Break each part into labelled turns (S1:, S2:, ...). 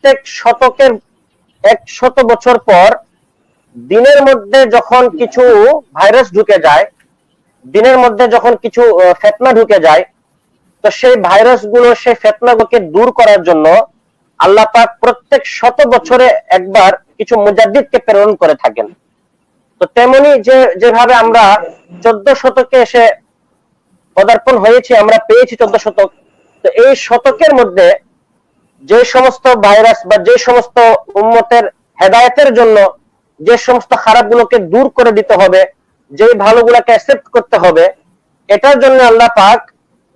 S1: প্রত্যেক শতকের 100 বছর পর দিনের মধ্যে যখন কিছু ভাইরাস ঢুকে যায়, দিনের মধ্যে যখন কিছু ফেতনা ঢুকে যায়, তো সেই ভাইরাস গুলো সেই ফেতনাগুলোকে দূর করার জন্য আল্লাহ পাক প্রত্যেক 100 বছরে একবার কিছু মুজাদ্দিদকে প্রেরণ করে থাকেন। তো তেমনি যেভাবে আমরা 14 শতকে এসে পদার্পণ হয়েছি, আমরা পেয়েছি 14 শতক। তো এই শতকের মধ্যে যে সমস্ত ভাইরাস বা যে সমস্ত উম্মতের হেদায়েতের জন্য যে সমস্ত খারাপগুলোকে দূর করে দিতে হবে, যে ভালোগুলোকে অ্যাকসেপ্ট করতে হবে, এটার জন্য আল্লাহ পাক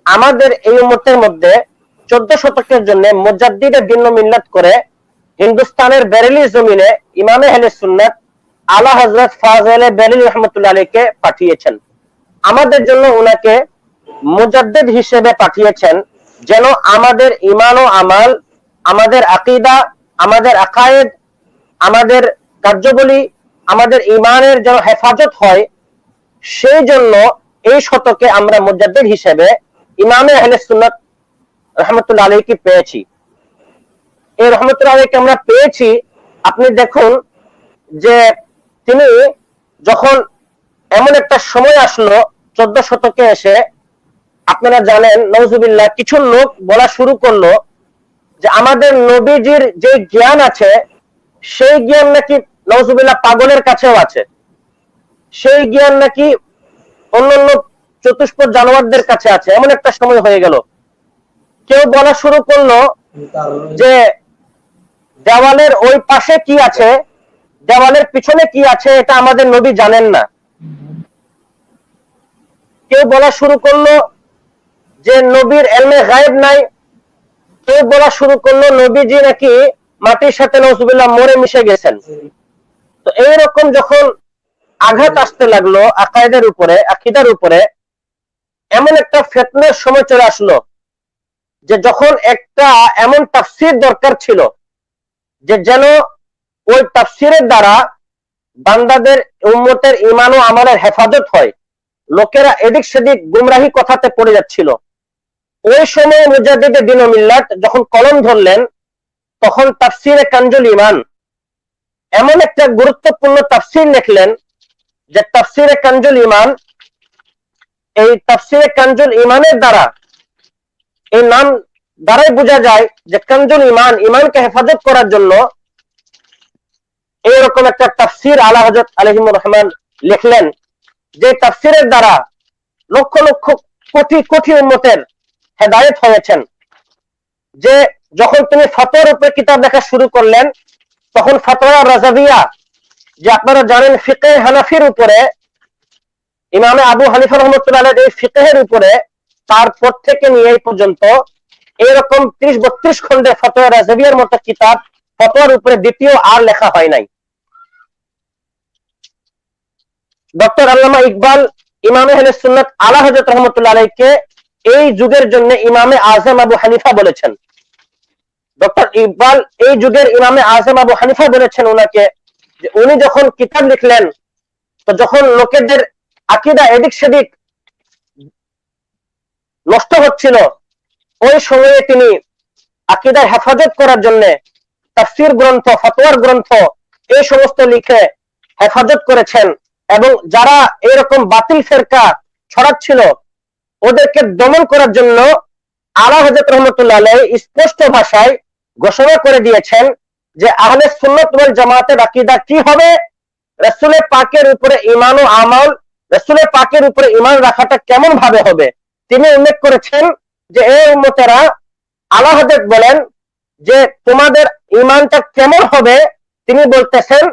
S1: আমাদের এই উম্মতের মধ্যে 14 শতকের জন্য মুজাদ্দিদে ভিন্ন মিল্লাত করে হিন্দুস্তানের বেরেলি জমিনে ইমামে আহলে সুন্নাত আলা হযরত ফাযিলে বেরেলি রাহমাতুল্লাহ আলাইহিকে পাঠিয়েছেন। আমাদের জন্য উনাকে মুজাদ্দিদ হিসেবে পাঠিয়েছেন, যেন আমাদের ঈমান ও আমাল, আমাদের আকীদা, আমাদের আকায়েদ, আমাদের কার্যাবলী, আমাদের ঈমানের যেন হেফাজত হয়। সেই জন্য এই শতকে আমরা মুজাদ্দিদ হিসেবে ইমামে আহলে সুন্নাত রাহমাতুল্লাহ আলাইহিকে পেয়েছি। এই রাহমাতুল্লাহ আলাইহিকে আমরা পেয়েছি, আপনি দেখুন যে তিনি যখন এমন একটা সময় আসলো 14 শতকে এসে, আপনারা জানেন নাউজুবিল্লাহ, কিছু লোক বলা শুরু করলো যে আমাদের নবীজির যে জ্ঞান আছে সেই জ্ঞান নাকি নাউজুবিল্লাহ পাগলের কাছেও আছে, সেই জ্ঞান নাকি অন্যান্য চতুষ্পদ জানোয়ারদের কাছে আছে। এমন একটা সময় হয়ে গেল, কেউ বলা শুরু করলো যে দেওয়ালের ওই পাশে কি আছে, দেওয়ালের পিছনে কি আছে, এটা আমাদের নবী জানেন না। কেউ বলা শুরু করলো যে নবীর ইলমে গায়েব নাই। কেউ বলা শুরু করলো নবীজি নাকি মাটির সাথে নাউজুবিল্লাহ মরে মিশে গেছেন। তো এইরকম যখন আঘাত আসতে লাগলো আকায়েদের উপরে, আকীদার উপরে, এমন একটা ফিতনার সময় চলে আসলো যে যখন একটা এমন তাফসীর দরকার ছিল যে যেন ওই তাফসীরের দ্বারা বান্দাদের উম্মতের ঈমান ও আমলের হেফাজত হয়। লোকেরা এদিক সেদিক গুমরাহি কথাতে পড়ে যাচ্ছিল। ওই সময় মুজাদ্দিদে দ্বীন ও মিল্লাত যখন কলম ধরলেন, তখন তাফসীরে কানজুল ঈমান এমন একটা গুরুত্বপূর্ণ তাফসীর লিখলেন যে তাফসীরে কানজুল ঈমান, এই তাফসীরে কানজুল ঈমানের দ্বারা, এই নাম দ্বারাই বোঝা যায় যে কানজুল ঈমান, ঈমানকে হেফাজত করার জন্য এইরকম একটা তাফসীর আলা হযরত আলাইহির রহমান লিখলেন, যে তাফসীরের দ্বারা লক্ষ লক্ষ কোটি কোটি উম্মতের হেদায়েত হয়েছেন। যে যখন তিনি ফতোয়ার উপরে কিতাব লেখা শুরু করলেন, তখন ফতোয়া রাজাবিয়া, যে আপনারা জানেন ফিকহে হানাফির উপরে ইমামে আবু হানিফা রাহমাতুল্লাহ আলাইহি এই ফিকহের উপরে তারপর থেকে নিয়ে এই পর্যন্ত এরকম 30-32 খণ্ডে ফতোয়া রাজাবিয়ার মতো কিতাব ফতোয়ার উপরে দ্বিতীয় আর লেখা হয় নাই। ডক্টর আল্লামা ইকবাল ইমামে আহলে সুন্নাত আলা হযরত রাহমাতুল্লাহ আলাইহিকে এই যুগের জন্য ইমামে আযম আবু হানিফা বলেছেন। ডক্টর ইকবাল এই যুগের ইমামে আযম আবু হানিফা বলেছেন ওনাকে, যে উনি যখন কিতাব লিখলেন, তো যখন লোকেদের আকীদা এদিক সেদিক নষ্ট হচ্ছিল, ওই সময়ে তিনি আকীদার হেফাজত করার জন্য তাফসীর গ্রন্থ, ফতোয়ার গ্রন্থ এই সমস্ত লিখে হেফাজত করেছেন। এবং যারা এরকম বাতিল ফেরকা ছড়াচ্ছিল ওদেরকে দমন করার জন্য আলা হযরত রাহমাতুল্লাহ আলাইহি স্পষ্ট ভাষায় ঘোষণা করে দিয়েছেন যে আহলে সুন্নাত ওয়াল জামাতের আকীদা কি হবে, রাসূল পাকের উপরে ঈমান ও আমল, রাসূল পাকের উপরে ঈমান রাখাটা কেমন ভাবে হবে। তিনি উল্লেখ করেছেন যে এই উম্মতেরা, আলা হযরত বলেন যে তোমাদের ঈমানটা কেমন হবে। তিনি বলতেছেন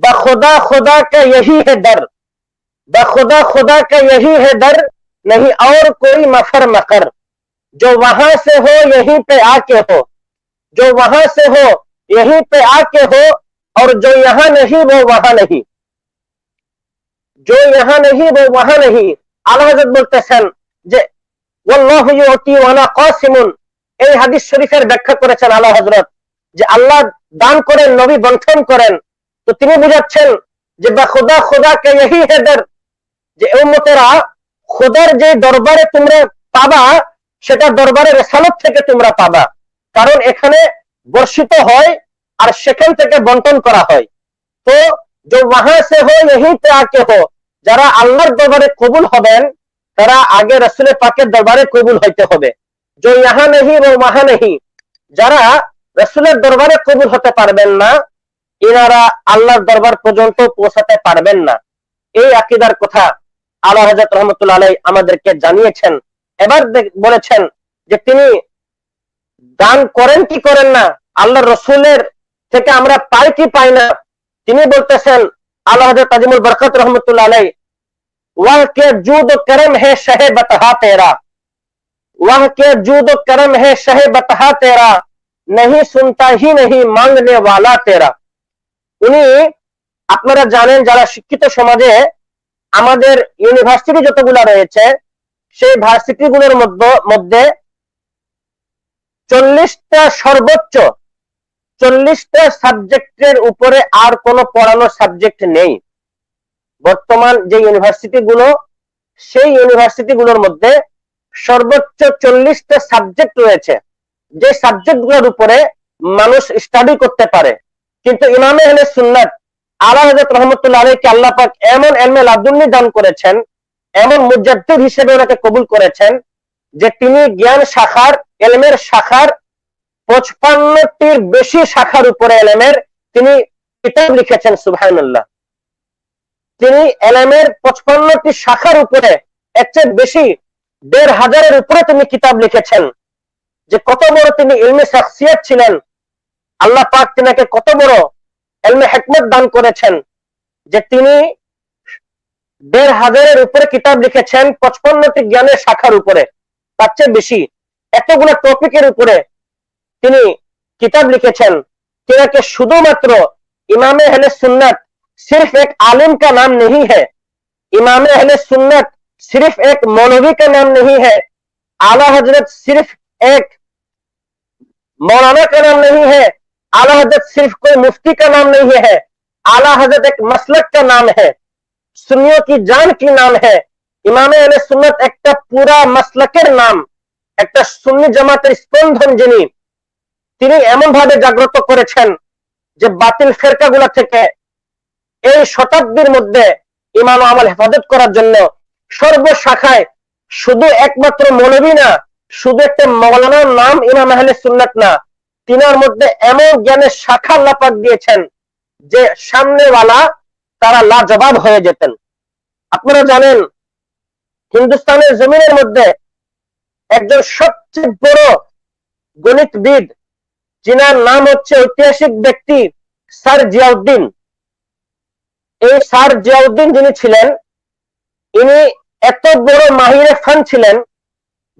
S1: বা খুদা খুদা কা यही है डर, বা खुदा खुदा का यही है डर, नहीं और कोई मफर मकर, जो वहां से हो यहीं पे आके हो, जो वहां से हो यहीं पे आके हो, और जो यहां नहीं वो वहां नहीं, जो यहां नहीं वो वहां नहीं। আলা হযরত বলতেছেন যে ওয়াল্লাহু ইউতি ওয়া আনা কাসিমুন, এই হাদিস শরীফের ব্যাখ্যা করেছেন আলা হযরত যে আল্লাহ দান করেন, নবী বন্টন করেন। তো তিনি বুঝাচ্ছেন যে বা খুদা খুদা কে यही है डर, যে উম্মতেরা খোদার যে দরবারে তোমরা পাবা সেটা দরবারে রিসালাত থেকে তোমরা পাবা। কারণ এখানে বর্ষিত হয় আর সেখান থেকে বন্টন করা হয়। তো जो वहां से हो यहीं पे आके हो, যারা আল্লাহর দরবারে কবুল হবেন তারা আগে রাসূলের পাকের দরবারে কবুল হইতে হবে। जो यहाँ नहीं वो वहां नहीं, যারা রাসূলের দরবারে কবুল হতে পারবেন না এনারা আল্লাহর দরবার পর্যন্ত পৌঁছাতে পারবেন না। এই আকীদার কথা আলা হযরত রাহমাতুল্লাহ আলাইহি আমাদেরকে জানিয়েছেন। এবার বলেছেন যে তিনি দান করেন কি করেন না, আল্লাহর রাসূলের থেকে আমরা পাই কি পাই না। তিনি বলতেছেন আলা হযরত তাজিমুল বরকত রাহমাতুল্লাহ আলাইহি, ওয়াহ কে জুদ ও করম হে শাহে বতহা তেরা, ওয়াহ কে জুদ ও করম হে শাহে বতহা তেরা, नहीं सुनता ही नहीं मांगने वाला तेरा। উনি আপনারা জানেন যারা শিক্ষিত সমাজে আমাদের ইউনিভার্সিটি যতগুলো রয়েছে সেই ভার্সিটি গুলোর মধ্যে 40টা সর্বোচ্চ 40টা সাবজেক্টের উপরে আর কোনো পড়ানোর সাবজেক্ট নেই। বর্তমান যে ইউনিভার্সিটি গুলো সেই ইউনিভার্সিটি গুলোর মধ্যে সর্বোচ্চ 40টা সাবজেক্ট রয়েছে, যে সাবজেক্ট গুলোর উপরে মানুষ স্টাডি করতে পারে। কিন্তু ইমামে আহলে সুন্নাত আলা হযরত রাহমাতুল্লাহ আলাইহি আল্লাহ পাক এমন ইলমে লাদুন্নি দান করেছেন, এমন মুজাদ্দিদ হিসেবে ওনাকে কবুল করেছেন যে তিনি জ্ঞান শাখার ইলমের শাখার 55টির বেশি শাখার উপরে ইলমের তিনি কিতাব লিখেছেন। সুবহানাল্লাহ, তিনি ইলমের 55টি শাখার উপরে এর চেয়ে বেশি 1500-এর উপরে তিনি কিতাব লিখেছেন। যে কত বড় তিনি ইলমে শাখসিয়ত ছিলেন, আল্লাহ পাক তিনাকে কত বড় ইলমে হিকমত দান করেছেন যে তিনি 1500-এর উপরে কিতাব লিখেছেন 55টি জ্ঞানের শাখার উপরে, তার চেয়ে বেশি এতগুলো টপিকের উপরে তিনি কিতাব লিখেছেন। তিনাকে শুধুমাত্র ইমামে আহলে সুন্নাত सिर्फ एक आलिम का नाम नहीं है, इमामे अहले सुन्नत सिर्फ एक मौलवी का नाम नहीं है, आला हजरत सिर्फ एक मौलाना का नाम नहीं है, आला हजरत सिर्फ कोई मुफ्ती का नाम नहीं है, आला हजरत एक मसलक का नाम है, सुन्नियों की जान की नाम है। इमामे अहले सुन्नत एक पूरा मसलकेर नाम, एक सुन्नी जमातेर स्पंदन जिनि তিনি এমন ভাবে জাগ্রত করেছেন যে বাতিল ফেরকাগুলো থেকে এই শতাব্দীর মধ্যে ঈমান ও আমল হেফাজত করার জন্য সর্বশাখায় শুধু একমাত্র মৌলভী না, শুধু একটা মাওলানার নাম ইমাম আহলে সুন্নাত না, তিনার মধ্যে এমন জ্ঞানের শাখা আল্লাহ পাক দিয়েছেন যে সামনেওয়ালা তারা লাজবাব হয়ে যেতেন। আপনারা জানেন হিন্দুস্তানের জমিনের মধ্যে একজন সবচেয়ে বড় গণিতবিদ যিনার নাম হচ্ছে ঐতিহাসিক ব্যক্তি স্যার জিয়াউদ্দিন। এই স্যার জিয়াউদ্দিন যিনি ছিলেন ইনি এত বড় মাহিরে ফান ছিলেন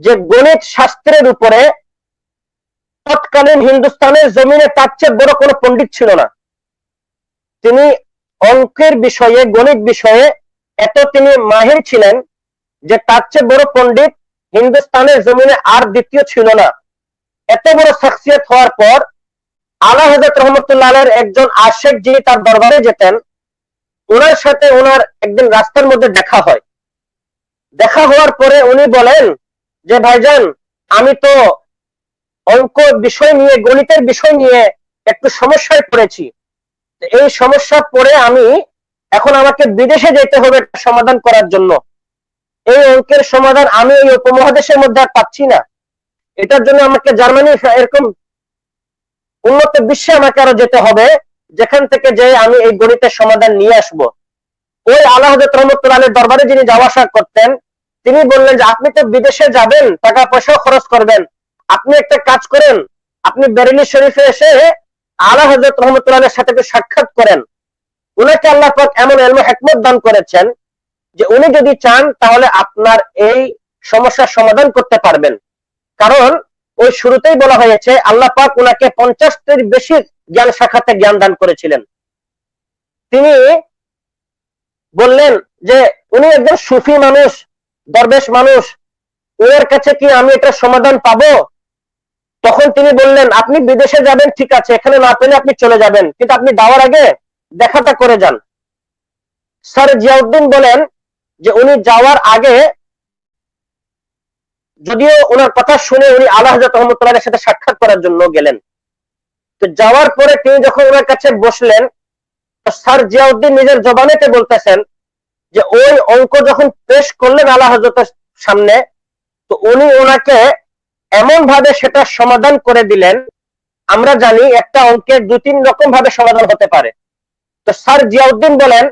S1: যে গণিত শাস্ত্রের উপরে তৎকালীন হিন্দুস্তানের জমিনে তার চেয়ে বড় কোনো পণ্ডিত ছিল না। তিনি অঙ্কের বিষয়ে গণিত বিষয়ে এত তিনি মাহির ছিলেন যে তার চেয়ে বড় পণ্ডিত হিন্দুস্তানের জমিনে আর দ্বিতীয় ছিল না। এত বড় শখসিয়ত হওয়ার পর আলা হযরত রাহমাতুল্লাহ আলাইহির একজন আশিক যিনি তার দরবারে যেতেন, ওনার সাথে ওনার একদিন রাস্তার মধ্যে দেখা হয়। দেখা হওয়ার পরে উনি বলেন যে ভাইজান আমি তো অঙ্ক বিষয় নিয়ে গণিতের বিষয় নিয়ে একটু সমস্যায় পড়েছি, এই সমস্যা পড়ে আমি এখন আমাকে বিদেশে যেতে হবে সমাধান করার জন্য। এই অঙ্কের সমাধান আমি এই উপমহাদেশের মধ্যে আর পাচ্ছি না, এটার জন্য আমাকে জার্মানি এরকম উন্নত বিশ্বে আমাকে আরো যেতে হবে যেখান থেকে যে আমি এই গণিতের সমাধান নিয়ে আসব। ওই আলা হযরত রাহমাতুল্লাহ আলাইহির দরবারে যিনি যাওয়া আসা করতেন তিনি বললেন যে আপনি তো বিদেশে যাবেন, টাকা পয়সা খরচ করবেন, আপনি একটা কাজ করেন, আপনি বেরেলি শরীফে এসে আলা হযরত রাহমাতুল্লাহ আলাইহির সাথে সাক্ষাৎ করেন। উনাকে আল্লাহ পাক এমন ইলম হিকমত দান করেছেন যে উনি যদি চান তাহলে আপনার এই সমস্যার সমাধান করতে পারবেন। কারণ ওই শুরুতেই বলা হয়েছে আল্লাহ পাক উনাকে 50টির বেশি জ্ঞান শাখাতে জ্ঞান দান করেছিলেন। তিনি বললেন যে উনি একজন সুফি মানুষ, দরবেশ মানুষ, ওর কাছে কি আমি এটা সমাধান পাবো? তখন তিনি বললেন আপনি বিদেশে যাবেন ঠিক আছে, এখানে না পেলে আপনি চলে যাবেন, কিন্তু আপনি যাওয়ার আগে দেখাটা করে যান। স্যার জিয়াউদ্দিন বলেন যে উনি যাওয়ার আগে যদিও ওনার কথা শুনে উনি আলা হযরত রাহমাতুল্লাহ আলাইহির সাথে সাক্ষাৎ করার জন্য গেলেন, তো যাওয়ার পরে তিনি যখন ওনার কাছে বসলেন, স্যার জিয়াউদ্দিন নিজের জবানেতে বলতেছেন যে ওই অঙ্ক যখন পেশ করলেন আলা হযরতের সামনে, তো উনি ওনাকে এমন ভাবে সেটা সমাধান করে দিলেন। আমরা জানি একটা অঙ্কের 2-3 রকম ভাবে সমাধান হতে পারে। তো স্যার জিয়াউদ্দিন বলেন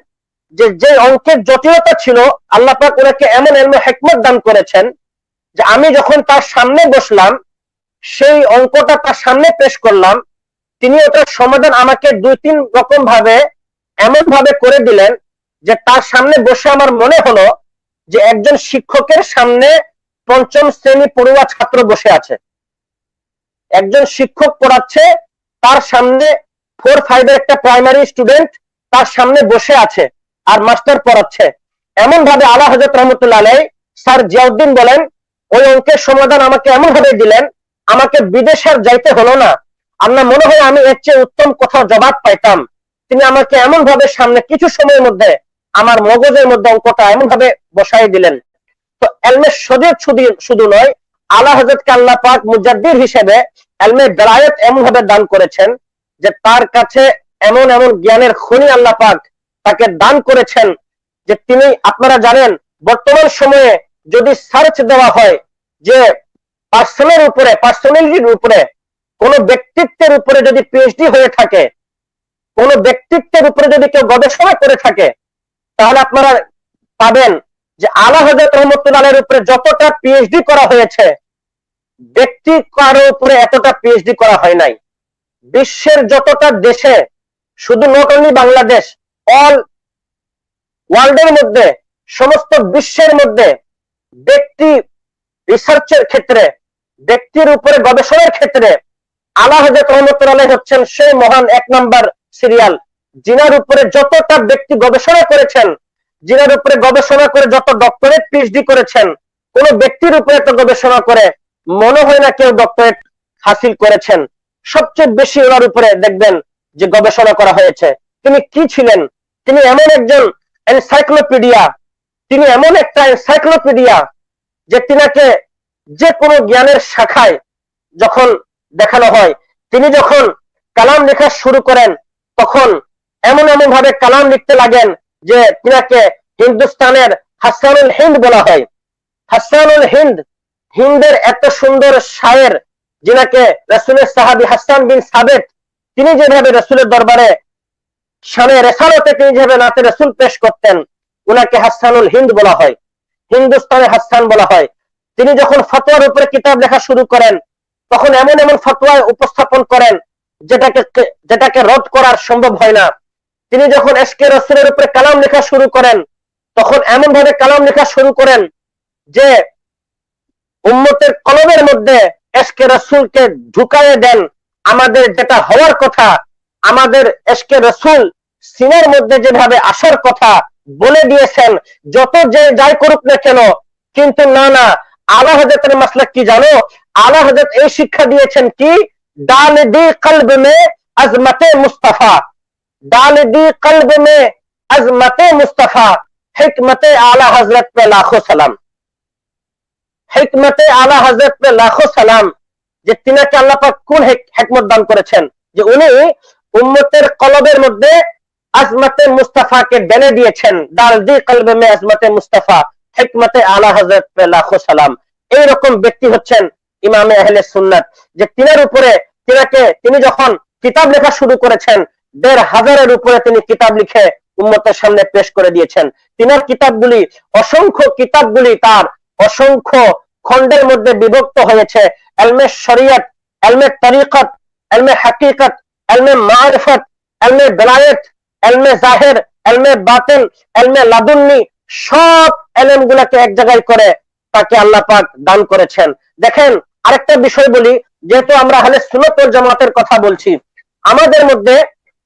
S1: যে অঙ্কের জটিলতা ছিল, আল্লাহ পাক ওনাকে এমন ইলমে হিকমত দান করেছেন যে আমি যখন তার সামনে বসলাম, সেই অঙ্কটা তার সামনে পেশ করলাম, তিনি ওটার সমাধান আমাকে 2-3 রকম ভাবে এমন ভাবে করে দিলেন যে তার সামনে বসে আমার মনে হলো যে একজন শিক্ষকের সামনে 5ম শ্রেণী পড়ুয়া ছাত্র বসে আছে। একজন শিক্ষক পড়াচ্ছে, তার সামনে 4-5 এর একটা প্রাইমারি স্টুডেন্ট তার সামনে বসে আছে আর মাস্টার পড়াচ্ছে। এমন ভাবে আলা হযরত রহমাতুল্লাহ আলাইহি স্যার জিয়াউদ্দিন বলেন ওই অঙ্কের সমাধান আমাকে এমন ভাবে দিলেন, আমাকে বিদেশে আর যাইতে হলো না। আপনার মনে হয় আমি এর চেয়ে উত্তম কোথাও জবাব পাইতাম। তিনি আমাকে এমন ভাবে সামনে কিছু সময়ের মধ্যে আমার মগজের মধ্যে অঙ্কটা এমন ভাবে বসাই দিলেন। তো এলমে শরীয়ত শুধু নয়, আলা হযরতকে আল্লাহ পাক মুজাদ্দিদ হিসেবে এলমে বেলায়েত এমন ভাবে দান করেছেন যে তার কাছে এমন এমন জ্ঞানের খনি আল্লাহ পাক তাকে দান করেছেন যে তিনি, আপনারা জানেন বর্তমান সময়ে যদি সার্চ দেওয়া হয় যে পার্সোনালিটির উপরে, কোন ব্যক্তিত্বের উপরে যদি পিএইচডি হয়ে থাকে, কোন ব্যক্তিত্বের উপরে যদি কেউ গবেষণা করে থাকে, তাহলে আপনারা পাবেন যে আলা হযরত রহমাতুল্লাহ আলাইহির উপরে যতটা পিএইচডি করা হয়েছে, ব্যক্তি কারো উপরে এতটা পিএইচডি করা হয় নাই। বিশ্বের যতটা দেশে, শুধু নট অনলি বাংলাদেশ, অল ওয়ার্ল্ডের মধ্যে, সমস্ত বিশ্বের মধ্যে ব্যক্তি রিসার্চের ক্ষেত্রে, ব্যক্তির উপরে গবেষণার ক্ষেত্রে আলা হযরত রহমাতুল্লাহ আলাইহি হচ্ছেন সেই মহান 1 নাম্বার সিরিয়াল, যিনার উপরে যতটা ব্যক্তি গবেষণা করেছেন, যিনার উপরে গবেষণা করে যত ডক্টরেট পিএইচডি করেছেন, কোন ব্যক্তির উপরে এত গবেষণা করে মনে হয় না কেউ ডক্টরেট হাসিল করেছেন। সবচেয়ে বেশি ওনার উপরে দেখবেন যে গবেষণা করা হয়েছে। তিনি কি ছিলেন? তিনি এমন একজন এনসাইক্লোপিডিয়া, তিনি এমন একটা এনসাইক্লোপিডিয়া যে তিনাকে যে কোনো জ্ঞানের শাখায় যখন দেখানো হয়, তিনি যখন কালাম লেখা শুরু করেন তখন এমন এমন ভাবে কালাম লিখতে লাগেন যে তিনাকে হিন্দুস্তানের হাসানুল হিন্দ বলা হয়। হাসানুল হিন্দ, হিন্দের এত সুন্দর শায়ের, যিনাকে রাসূলের সাহাবী হাসান বিন সাবেত, তিনি যেভাবে রাসূলের দরবারে শানে রেসালতে তিনি যেভাবে নাতে রাসূল পেশ করতেন, উনাকে হাসানুল হিন্দ বলা হয়, হিন্দুস্তানের হাসান বলা হয়। তিনি যখন ফতোয়ার উপরে কিতাব লেখা শুরু করেন তখন এমন এমন ফতোয়া উপস্থাপন করেন যেটাকে রদ করার সম্ভব হয় না। তিনি যখন এশকে রাসূলের উপরে কালাম লেখা শুরু করেন তখন এমন ভাবে কালাম লেখা শুরু করেন যে উম্মতের কলবের মধ্যে এশকে রাসূলকে ঢুকায়ে দেন। আমাদের যেটা হওয়ার কথা, আমাদের এশকে রাসূল সিনার মধ্যে যেভাবে আসার কথা বলে দিয়েছেন, যত যে যাই করুক না কেন। কিন্তু না, আলা হযরতের মাসলাক কি জানো? আলা হযরত এই শিক্ষা দিয়েছেন কি, ডাল দি কলব মে আজমতে মুস্তাফা, ডাল দি কলব মে আজমতে মুস্তাফা, হিকমতে আলা হযরত पे লাখো সালাম। হিকমতে আলা হযরত पे লাখো সালাম, যে তিনাকে আল্লাহ পাক কোন হিকমত দান করেছেন যে উনি উম্মতের কলবের মধ্যে আজমতে মুস্তাফাকে ঢেলে দিয়েছেন। ডাল দি কলব মে আজমতে মুস্তাফা, হিকমতে আলা হযরত पे লাখো সালাম। এইরকম ব্যক্তি হচ্ছেন ইমামে আহলে সুন্নাত, যে তিনার উপরে তিনি যখন কিতাব লেখা শুরু করেছেন ১৫০০-এর উপরে তিনি কিতাব লিখে উম্মতের সামনে পেশ করে দিয়েছেন। তিনার কিতাবগুলি, অসংখ্য কিতাবগুলি তার অসংখ্য খণ্ডের মধ্যে বিভক্ত হয়েছে। ইলমে শরিয়ত, ইলমে তরিকত, ইলমে হাকিকত, ইলমে মারিফত, ইলমে বেলায়েত, ইলমে জাহির, ইলমে বাতিন, ইলমে লাদুন্নি, সব ইলমগুলোকে এক জায়গায় করে তাকে আল্লাহ পাক দান করেছেন। দেখেন আরেকটা বিষয় বলি, যেহেতু আমরা আহলে সুন্নাত ওয়াল জামাতের কথা বলছি, আমাদের মধ্যে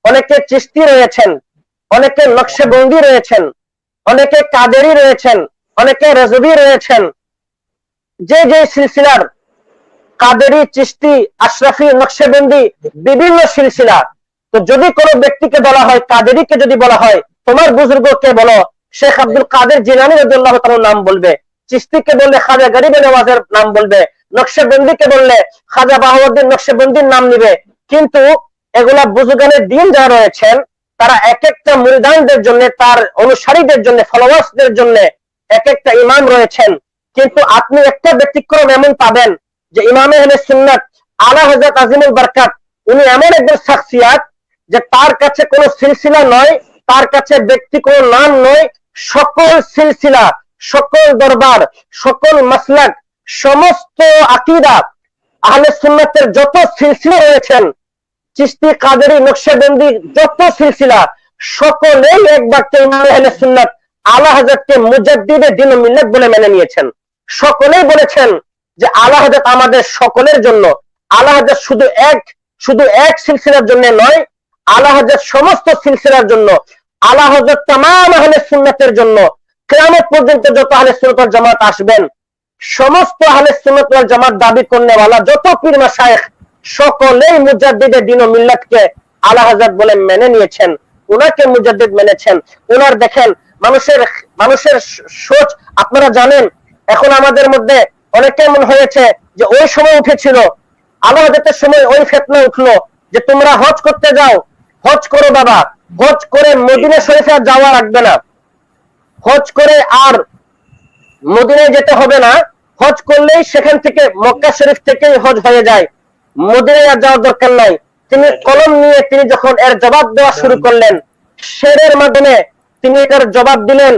S1: অনেকে চিশতি রয়েছেন, অনেকে নকশবন্দি রয়েছেন, অনেকে কাদেরি রয়েছেন, অনেকে রাজবি রয়েছেন। যে সিলসিলার কাদেরি, চিশতি, আশরাফি, নকশবন্দি, বিভিন্ন সিলসিলা। তো যদি কোনো ব্যক্তিকে বলা হয়, কাদেরিকে যদি বলা হয় তোমার বুজুর্গকে বলো, শেখ আব্দুল কাদের জিলানী রাদিয়াল্লাহু তাআলার নাম বলবে, চিশতিকে বললে খাজা গরিব নওয়াজের নাম বলবে, নকশবন্দিকে বললে খাজা বাহাউদ্দিন নকশবন্দির নাম নিবে। কিন্তু এগুলা বুজুর্গানের দিন যারা রয়েছেন তারা এক একটা মুরিদানদের জন্য, তার অনুসারীদের জন্য, ফলোয়ার্সদের জন্য এক একটা ইমাম রয়েছেন। কিন্তু আপনি একটা ব্যতিক্রম এমন পাবেন যে ইমামে আহলে সুন্নাত আলা হযরত আজিমুল বরকত, উনি এমন একজন শখসিয়াত যে তার কাছে কোনো সিলসিলা নয়, তার কাছে ব্যক্তি কোনো নাম নয়, সকল সিলসিলা, সকল দরবার, সকল মাসলাক, সমস্ত আকীদা, আহলে সুন্নাতের যত সিলসিলা রয়েছেন, চিশতি, কাদেরি, নকশবন্দি, যত সিলসিলা, সকলেই এক বাক্যে ইমাম আহলে সুন্নাত আলা হযরতকে মুজাদ্দিদে দ্বীন ও মিল্লাত বলে মেনে নিয়েছেন। সকলেই বলেছেন যে আলা হযরত আমাদের সকলের জন্য, আলা হযরত শুধু এক সিলসিলার জন্য নয়, আলা হযরত সমস্ত সিলসিলার জন্য, আলা হযরত तमाम আহলে সুন্নাতের জন্য, কিয়ামত পর্যন্ত যত আহলে সুন্নাত ওয়াল জামাত আসবেন, সমস্ত আহলে সুন্নাত ওয়াল জামাত দাবি করনে ওয়ালা যত পীর মাশায়েখ সকলেই মুজাদ্দিদে দ্বীন ও মিল্লাতকে আলা হযরত বলে মেনে নিয়েছেন, উনাকে মুজাদ্দিদ মেনেছেন। উনার দেখেন মানুষের সোচ, আপনারা জানেন এখন আমাদের মধ্যে অনেকে এমন হয়েছে যে ওই সময় উঠেছিল, আলা হযরতের সময় ওই ফিতনা উঠলো যে তোমরা হজ করতে যাও, হজ করো বাবা, হজ করে মদিনা শরীফে যাওয়া লাগবে না, হজ করে আর মদিনায় যেতে হবে না, হজ করলেই সেখান থেকে মক্কা শরীফ থেকেই হজ হয়ে যায়, মদিনায় আর যাওয়ার দরকার নাই। তিনি কলম নিয়ে তিনি যখন এর জবাব দেওয়া শুরু করলেন, শেরের মাধ্যমে তিনি এটার জবাব দিলেন,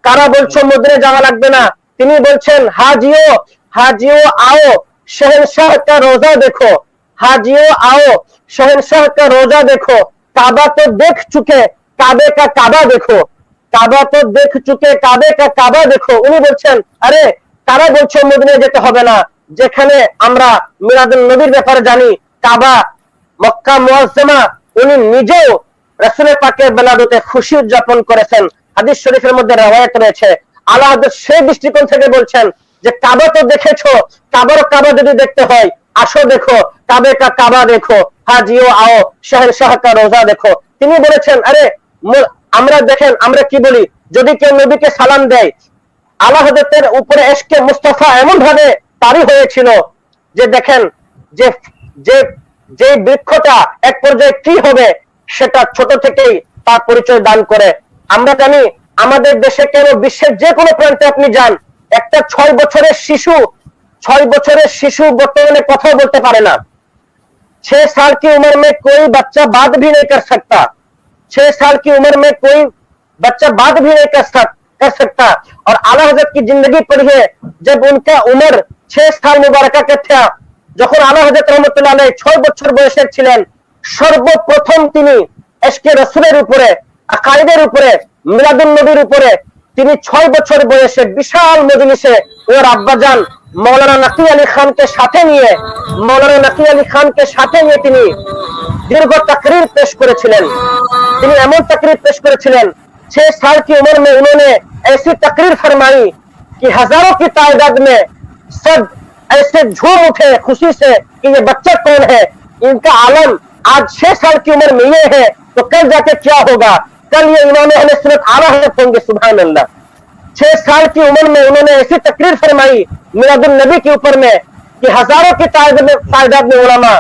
S1: কারা বলছো মদিনায় যাওয়া লাগবে না? তিনি বলছেন हाजियो आओ शहनशाह का रोजा देखो, हाजियो आओ शहनशाह का रोजा देखो, काबा तो देख चुके काबे का काबा देखो, কাবা তো দেখ চুকে কাবে কা কাবা দেখো। উনি বলছেন আরে কারা বলছো মদিনায় যেতে হবে না, যেখানে আমরা মিলাদুন নবীর ব্যাপারে জানি, কাবা মক্কা মুআজ্জামা, উনি নিজেও রাসূলের পাকের বেলাদতে খুশি উদযাপন করেছেন। হাদিস শরীফের মধ্যে রওয়ায়াত রয়েছে। আলা হযরত সেই দৃষ্টিকোণ থেকে বলছেন যে কাবা তো দেখেছো, কাবার কাবা যদি দেখতে হয় আসো দেখো, কাবে কা কাবা দেখো, হাজিও আও শাহনশাহ কা রোজা দেখো। তিনি বলেছেন আরে আমরা দেখেন আমরা কি বলি, যদি কেউ নবীকে সালাম দেয়, আলা হযরতের উপরে ইশকে মুস্তাফা এমন ভাবে তারি হয়েছিল যে দেখেন যে যে যে বৃক্ষটা এক পর্যায়ে কি হবে সেটা ছোট থেকেই তার পরিচয় দান করে। আমরা জানি আমাদের দেশে কেন বিশ্বের যে কোনো প্রান্তে আপনি যান, একটা 6 বছরের শিশু বর্তমানে কথা বলতে পারে না। 6 साल की उम्र में कोई बच्चा बात भी नहीं कर सकता, 6 साल की उम्र में कोई बच्चा बात भी नहीं कर सकता। और आला हजरत की जिंदगी पढ़िए, जब उनका उम्र 6 साल मुबारका का था, যখন আলা হযরত রাহমাতুল্লাহ আলাইহি 6 বছর বয়সের ছিলেন, সর্বপ্রথম তিনি ইশকে রাসূলের উপরে, আকাইদের উপরে, মিলাদুন নবীর উপরে তিনি 6 বছর বয়সে বিশাল মজলিসে ওর আব্বাজান মৌলানা নাকি আলী খানকে সাথে নিয়ে তিনি दीर्घ तकरीर पेश करेছিলেন। তিনি এমন तकरीर पेश करेছিলেन, 6 साल की उम्र में उन्होंने ऐसी तकरीर फरमाई कि हजारों की तादाद में सब ऐसे झूम उठे खुशी से कि ये बच्चा कौन है, इनका आलम आज 6 साल की उम्र में ये है तो कल जाके क्या होगा, कल ये इमाम अहले सुन्नत आला हज़रत होंगे। सुभान अल्लाह। 6 साल की उम्र में उन्होंने ऐसी तकरीर फरमाई मिलादुन नबी के ऊपर में कि हजारों की तादाद में उलमा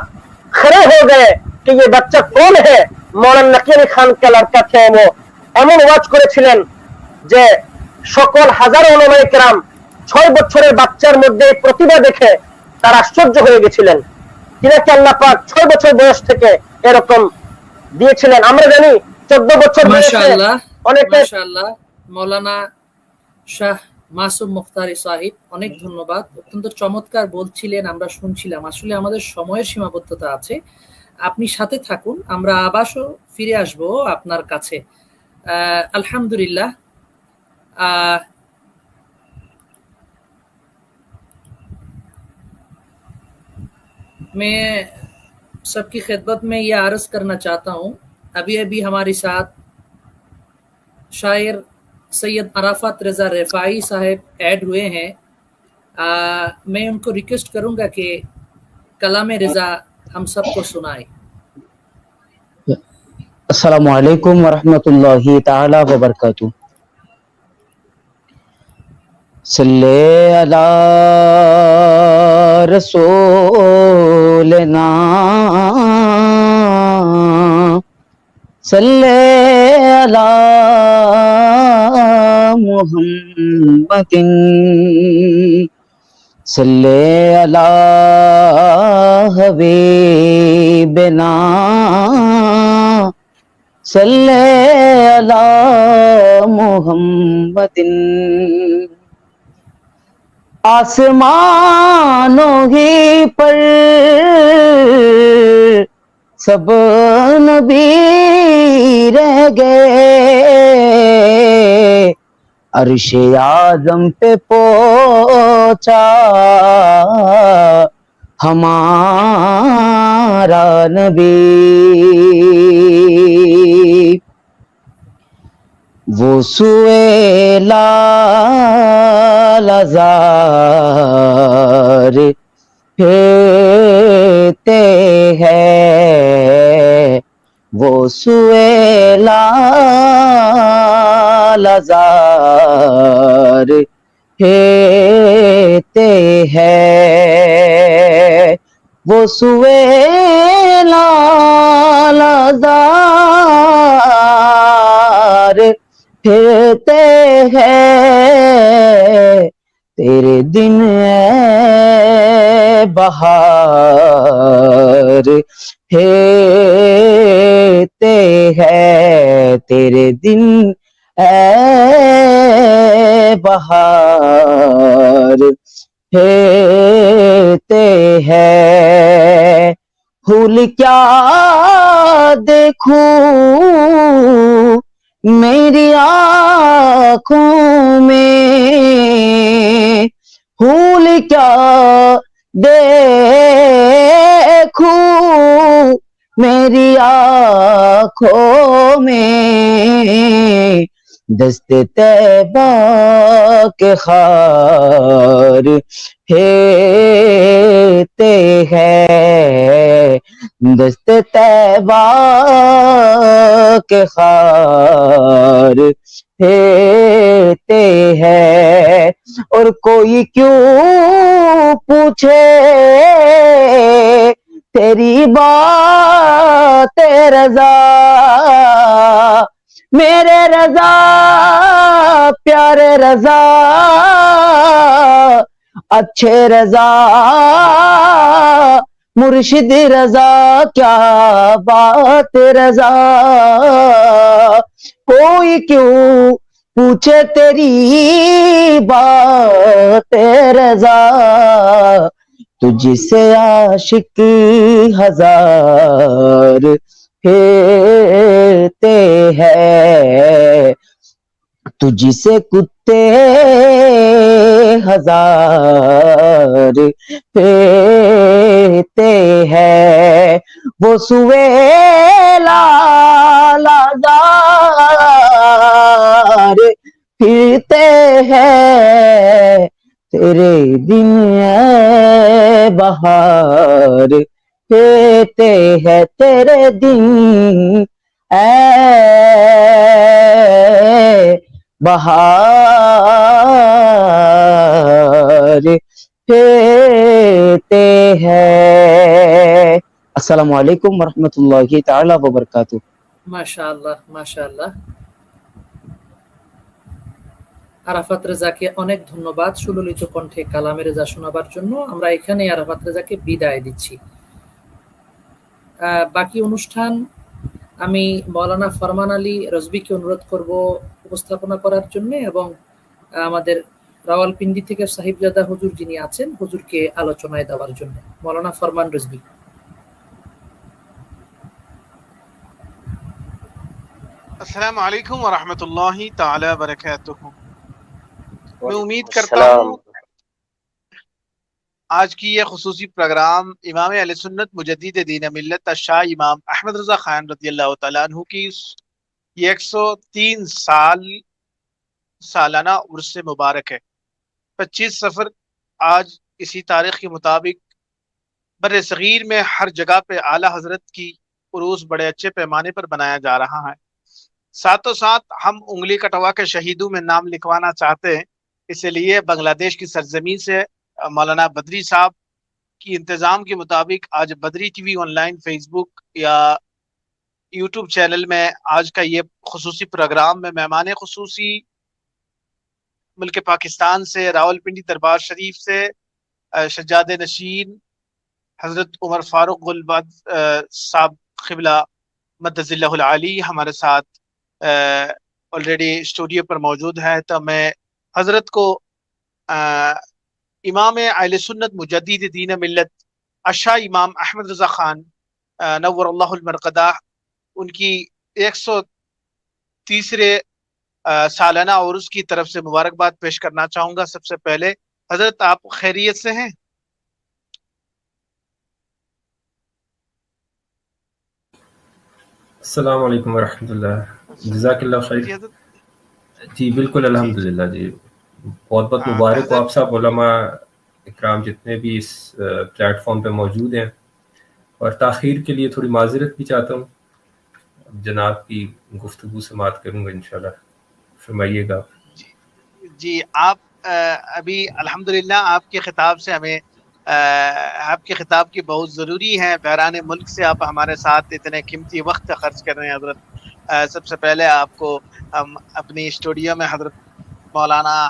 S1: खड़े हो गए कि ये बच्चा कौन है, मौलाना नकी अली खान का लड़का थे। वो এমন ওয়াজ করেছিলেন যে সকল হাজার উলামায়ে কেরাম 6 বছরের বাচ্চার মধ্যে প্রতিভা দেখে তারা আশ্চর্য হয়ে গেছিলেন। কিনাকে আল্লাহ পাক 6 বছর বয়স থেকে এরকম দিয়েছিলেন। আমরা জানি 14 বছর বয়সে অনেকে
S2: মাশাআল্লাহ মাওলানা শাহ মাসুম মুখতারি সাহেব, অনেক ধন্যবাদ। অত্যন্ত চমৎকার বলছিলেন, আমরা শুনছিলাম। আসলে আমাদের সময়ের সীমাবদ্ধতা আছে, আপনি সাথে থাকুন, আমরা আবারও ফিরে আসব আপনার কাছে। আলহামদুলিল্লাহ। मैं सबकी खिदमत में यह अर्ज करना चाहता हूँ, अभी अभी हमारे साथ शायर सैयद अराफत रजा रिफाई साहब ऐड हुए हैं। मैं उनको रिक्वेस्ट करूँगा कि कलाम रजा हम सबको सुनाए।
S3: अस्सलामु अलैकुम वरहमतुल्लाहि ताला वबरकातुहू। सल्ले अला रसूलना صلی علی محمد صلی علی حبیبنا صلی علی محمد آسمانوں ہی پر سب نبی رہ گئے عرش اعظم پہ پہنچا ہمارا نبی وہ سوئے لال زار پھرتے ہیں وہ سوئے لال زار پھرتے ہیں وہ سوئے لال زار پھرتے ہیں تیرے دن اے بہار پھرتے ہیں تیرے دن اے بہار پھرتے ہیں پھول کیا دیکھوں میری آنکھوں میں پھول کیا دیکھوں میری آنکھوں میں دست طیبہ کے خار پھرتے ہیں دست طیبہ کے خار پھرتے ہیں اور کوئی کیوں پوچھے تیری بات رضا میرے رضا پیارے رضا اچھے رضا مرشد رضا کیا بات رضا کوئی کیوں پوچھے تیری بات رضا تجھ سے عاشق ہزار پھرتے ہیں تجھ سے کتے ہزار پھرتے ہیں وہ سوئے لال زار پھرتے ہیں تیرے دن اے بہار پھرتے ہیں تیرے دن اے بہار پھرتے ہیں السلام علیکم ورحمۃ اللہ تعالی وبرکاتہ
S2: মাশাআল্লাহ মাশাআল্লাহ আরাফাত রেজাকে অনেক ধন্যবাদ সুললিত কণ্ঠে কালামে রেজা শোনাবার জন্য। আমরা এখানে আরাফাত রেজাকে বিদায় দিচ্ছি। বাকি অনুষ্ঠান আমি মৌলানা ফরমান আলী রজবিকে অনুরোধ করব উপস্থাপনা করার জন্য এবং আমাদের রাওয়ালপিন্ডি থেকে সাহিবজাদা হুজুর যিনি আছেন হুজুরকে আলোচনায় দেওয়ার জন্য। মৌলানা ফরমান রজবি।
S4: السلام علیکم ورحمۃ اللہ تعالی وبرکاتہ۔ میں امید کرتا ہوں آج کی یہ خصوصی پروگرام امام اہل سنت مجدد دین ملت شاہ امام احمد رضا خان رضی اللہ تعالیٰ عنہ کی یہ 103 سالانہ عرس مبارک ہے۔ 25 صفر آج اسی تاریخ کے مطابق بر صغیر میں ہر جگہ پہ اعلیٰ حضرت کی عروس بڑے اچھے پیمانے پر بنایا جا رہا ہے۔ ساتھوں ساتھ ہم انگلی کٹوا کے شہیدوں میں نام لکھوانا چاہتے ہیں، اس لیے بنگلہ دیش کی سرزمین سے مولانا بدری صاحب کی انتظام کے مطابق آج بدری ٹی وی آن لائن فیس بک یا یوٹیوب چینل میں آج کا یہ خصوصی پروگرام میں مہمان خصوصی ملک پاکستان سے راول پنڈی دربار شریف سے شجاد نشین حضرت عمر فاروق گلبد صاحب قبلہ مدظ اللہ العالی ہمارے ساتھ آلریڈی اسٹوڈیو پر موجود ہے. تو میں حضرت کو امام اہل سنت مجدد دین ملت اشا امام احمد رضا خان نور اللہ المرقدہ ان کی 130 سالانہ عرس کی طرف سے مبارکباد پیش کرنا چاہوں گا. سب سے پہلے حضرت آپ خیریت سے ہیں؟
S5: السلام علیکم ورحمۃ اللہ. جزاک اللہ خیر.
S4: جی حضرت.
S5: جی بالکل الحمدللہ. جی بہت بہت مبارک ہو آپ صاحب، علماء اکرام جتنے بھی اس پلیٹ فارم پہ موجود ہیں، اور تاخیر کے لیے تھوڑی معذرت بھی چاہتا ہوں. جناب کی گفتگو سماعت کروں گا انشاءاللہ. فرمائیے گا.
S4: جی آپ ابھی الحمدللہ آپ کے خطاب سے ہمیں آپ کے خطاب کی بہت ضروری ہے. بحران ملک سے آپ ہمارے ساتھ اتنے قیمتی وقت خرچ کر رہے ہیں حضرت. سب سے پہلے آپ کو ہم اپنی اسٹوڈیو میں حضرت مولانا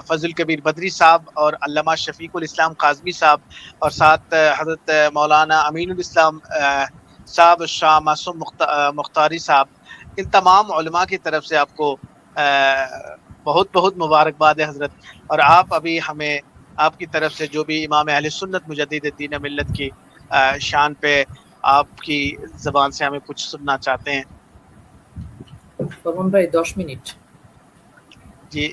S4: فضل کبیر بدری صاحب اور علامہ شفیق الاسلام قاظمی صاحب اور ساتھ حضرت مولانا امین الاسلام صاحب شاہ معصوم مختاری صاحب، ان تمام علماء کی طرف سے آپ کو بہت بہت مبارکباد ہے حضرت. اور آپ ابھی ہمیں آپ کی طرف سے جو بھی امام اہل سنت مجدد دین ملت کی شان پہ آپ کی زبان سے ہمیں کچھ سننا چاہتے ہیں.
S2: فرمان بھائی 10 منٹ.
S4: جی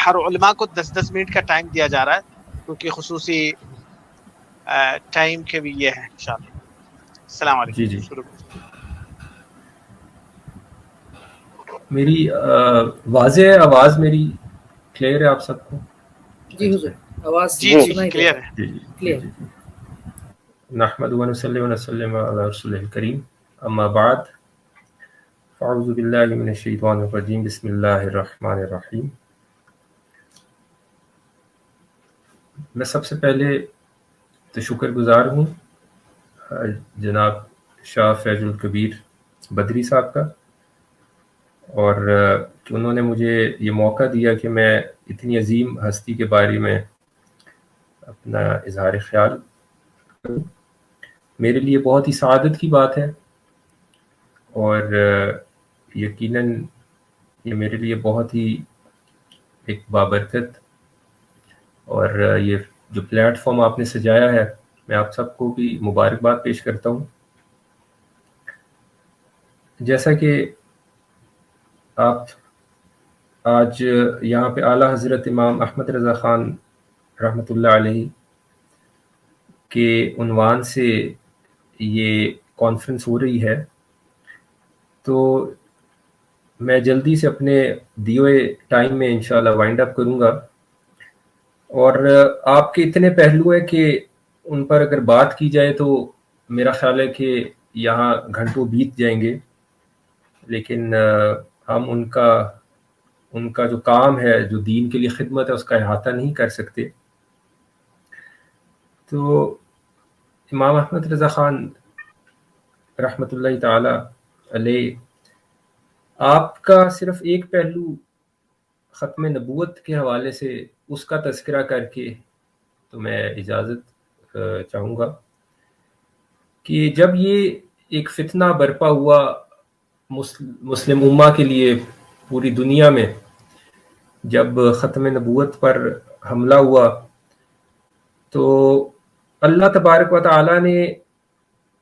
S4: ہر علماء کو 10 منٹ کا ٹائم دیا جا رہا ہے کیونکہ خصوصی ٹائم کے بھی یہ ہے انشاءاللہ. السلام علیکم.
S5: جی
S4: شروع.
S5: میری واضح ہے آواز؟ میری کلیئر ہے آپ سب کو؟
S2: جی حضور آواز
S4: جی
S2: سنائی
S4: کلیئر
S2: دے.
S4: ہے.
S5: جی
S2: کلیئر.
S5: نحمد و نصلی و نسلم علی رسول الکریم، اما بعد فاعوذ باللہ من الشیطان الرجیم، بسم اللہ الرحمن الرحیم. میں سب سے پہلے تو شکر گزار ہوں جناب شاہ فیض الکبیر بدری صاحب کا، اور کہ انہوں نے مجھے یہ موقع دیا کہ میں اتنی عظیم ہستی کے بارے میں اپنا اظہار خیال کروں. میرے لیے بہت ہی سعادت کی بات ہے، اور یقیناً یہ میرے لیے بہت ہی ایک بابرکت، اور یہ جو پلیٹ فارم آپ نے سجایا ہے، میں آپ سب کو بھی مبارکباد پیش کرتا ہوں. جیسا کہ آپ آج یہاں پہ اعلیٰ حضرت امام احمد رضا خان رحمۃ اللہ علیہ کے عنوان سے یہ کانفرنس ہو رہی ہے، تو میں جلدی سے اپنے دیے ہوئے ٹائم میں انشاءاللہ وائنڈ اپ کروں گا. اور آپ کے اتنے پہلو ہیں کہ ان پر اگر بات کی جائے تو میرا خیال ہے کہ یہاں گھنٹوں بیت جائیں گے، لیکن ہم ان کا جو کام ہے، جو دین کے لیے خدمت ہے، اس کا احاطہ نہیں کر سکتے. تو امام احمد رضا خان رحمۃ اللہ تعالی علیہ، آپ کا صرف ایک پہلو ختم نبوت کے حوالے سے اس کا تذکرہ کر کے تو میں اجازت چاہوں گا کہ جب یہ ایک فتنہ برپا ہوا مسلم امہ کے لیے پوری دنیا میں، جب ختم نبوت پر حملہ ہوا، تو اللہ تبارک و تعالی نے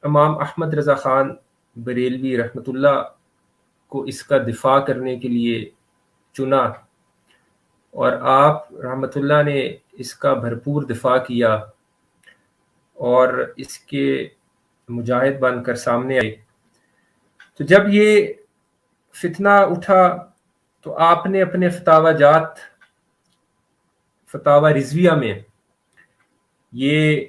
S5: امام احمد رضا خان بریلوی رحمۃ اللہ کو اس کا دفاع کرنے کے لیے چنا، اور آپ رحمۃ اللہ نے اس کا بھرپور دفاع کیا اور اس کے مجاہد بن کر سامنے آئے. تو جب یہ فتنہ اٹھا تو آپ نے اپنے فتاوی رضویہ میں یہ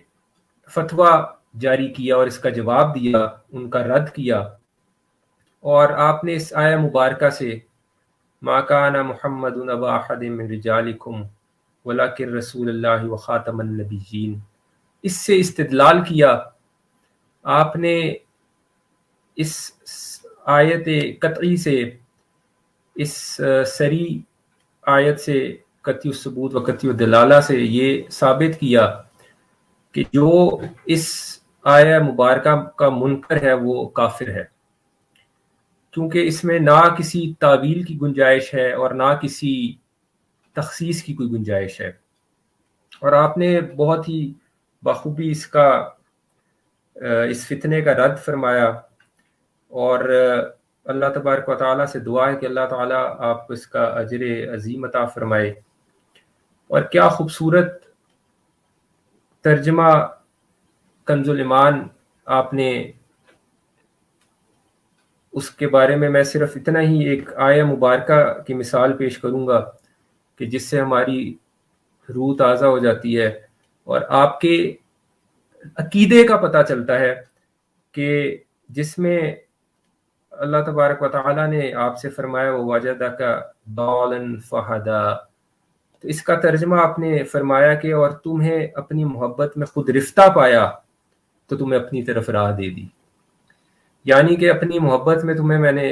S5: فتویٰ جاری کیا اور اس کا جواب دیا، ان کا رد کیا، اور آپ نے اس آیہ مبارکہ سے ما کان محمد ابا احد من رجالکم ولکن رسول اللہ وخاتم النبیین، اس سے استدلال کیا. آپ نے इस आयत कतई से, इस सरी आयत से कतई सबूत व कतई दलाला से ये साबित किया कि जो इस आया मुबारका का मुनकर है वो काफिर है, क्योंकि इसमें ना किसी तावील की गुंजाइश है और ना किसी तखसीस की कोई गुंजाइश है। और आपने बहुत ही बखूबी इसका इस फितने का रद्द फरमाया, और अल्लाह तबारक व तआला से दुआ है कि अल्लाह ताला आपको इसका अजर अजीम अता फरमाए। और क्या खूबसूरत तर्जमा कंजुल ईमान आपने, उसके बारे में मैं सिर्फ इतना ही एक आया मुबारका की मिसाल पेश करूंगा कि जिससे हमारी रूह ताज़ा हो जाती है और आपके अकीदे का पता चलता है, कि जिसमें अल्लाह तबारक व तआला ने आपसे फरमाया वो वजदका दालन फहदा। तो इसका तर्जमा आपने फरमाया कि और तुम्हें अपनी मोहब्बत में खुद रिफ्ता पाया तो तुम्हें अपनी तरफ राह दे दी, यानी कि अपनी मोहब्बत में तुम्हें मैंने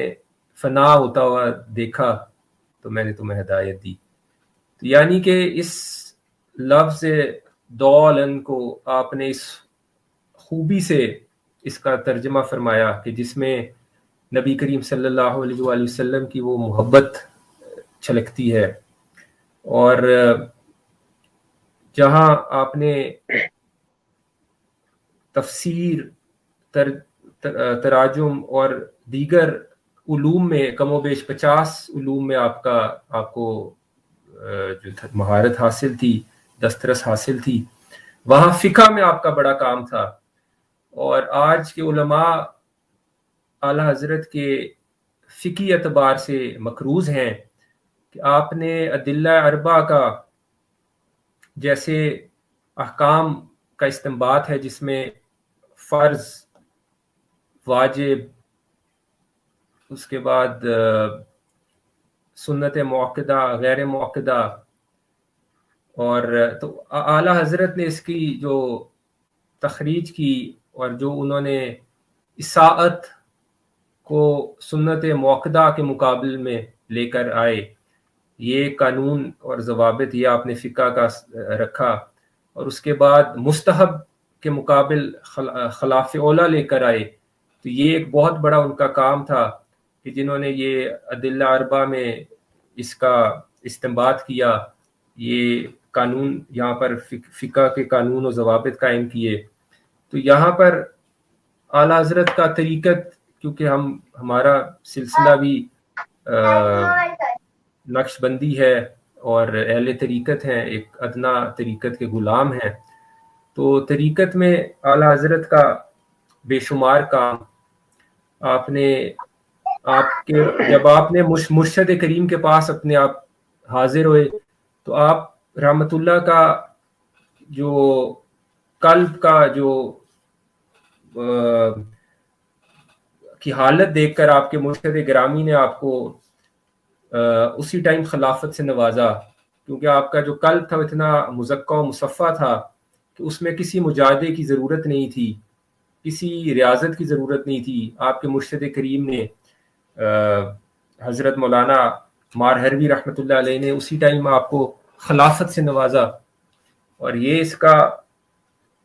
S5: फना होता हुआ देखा तो मैंने तुम्हें हिदायत दी। तो यानी कि इस लफ्ज़ दौलन को आपने इस खूबी से इसका तर्जमा फरमाया कि जिसमें नबी करीम सल्लल्लाहु अलैहि वसल्लम की वो मोहब्बत छलकती है। और जहाँ आपने तफसीर, तराजुम और दीगर उलूम में कमोबेश 50 उलूम में आपको जो महारत हासिल थी, दस्तरस हासिल थी। वहाँ फ़िक़ह में आपका बड़ा काम था, और आज के उलमा आला हज़रत के फ़िक़ी एतबार से मकरूज़ हैं कि आपने अदिल्ला अरबा का जैसे अहकाम का इस्तिंबात है, जिसमें फ़र्ज़, वाजिब, उसके बाद सुन्नत मुअक्कदा, गैर मुअक्कदा, और तो आला हज़रत ने इसकी जो तखरीज की और जो उन्होंने इसाअत को सुन्नत मुअक्कदा के मुकाबले में लेकर आए, ये कानून और ज़वाबित ये आपने फ़िक़ा का रखा। और उसके बाद मुस्तहब के मुकाबिल खिलाफ औला लेकर आए। तो ये एक बहुत बड़ा उनका काम था कि जिन्होंने ये अदिल्ला अरबा में इसका इस्तिंबात किया, ये कानून यहाँ पर फ़िक़ा के कानून और ज़वाबित कायम किए। तो यहाँ पर आला हज़रत का तरीक़त, क्योंकि हमारा सिलसिला भी नक्शबंदी है और अहले तरीक़त हैं, एक अदना तरीक़त के ग़ुलाम हैं, तो तरीक़त में आला हज़रत का बेशुमार काम जब आपने मुर्शद करीम के पास अपने आप हाजिर हुए, तो आप रहमतुल्लाह का जो कल्ब का जो की हालत देखकर आपके मुर्शद गिरामी ने आपको उसी टाइम खिलाफत से नवाजा, क्योंकि आपका जो कल्ब था इतना मुज़क्का और मुसफ़ा था कि उसमें किसी मुजाहदे की ज़रूरत नहीं थी, किसी रियाजत की ज़रूरत नहीं थी। आपके मुर्शद करीम ने हज़रत मौलाना मारहरवी रहमतुल्लाह अलैह ने उसी टाइम आपको खिलाफत से नवाजा। और ये इसका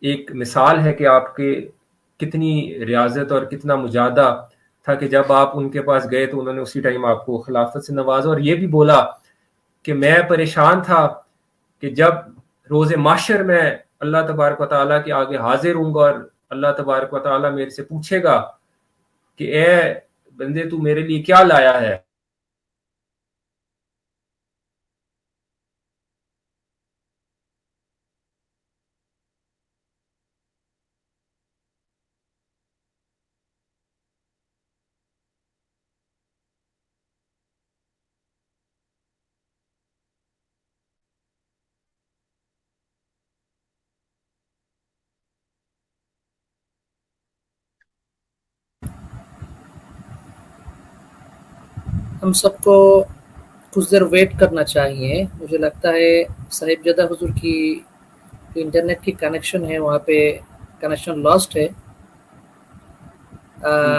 S5: एक मिसाल है कि आपके कितनी रियाजत और कितना मुजाहदा था कि जब आप उनके पास गए तो उन्होंने उसी टाइम आपको खिलाफत से नवाजा। और ये भी बोला कि मैं परेशान था कि जब रोज़े माशर में अल्लाह तबारक व तआला के आगे हाजिर होऊंगा और अल्लाह तबारक व तआला मेरे से पूछेगा कि ए बंदे तू मेरे लिए क्या लाया है,
S2: हम सबको कुछ देर वेट करना चाहिए। मुझे लगता है साहिबजादा हुजूर की इंटरनेट की कनेक्शन है, वहाँ पे कनेक्शन लॉस्ट है।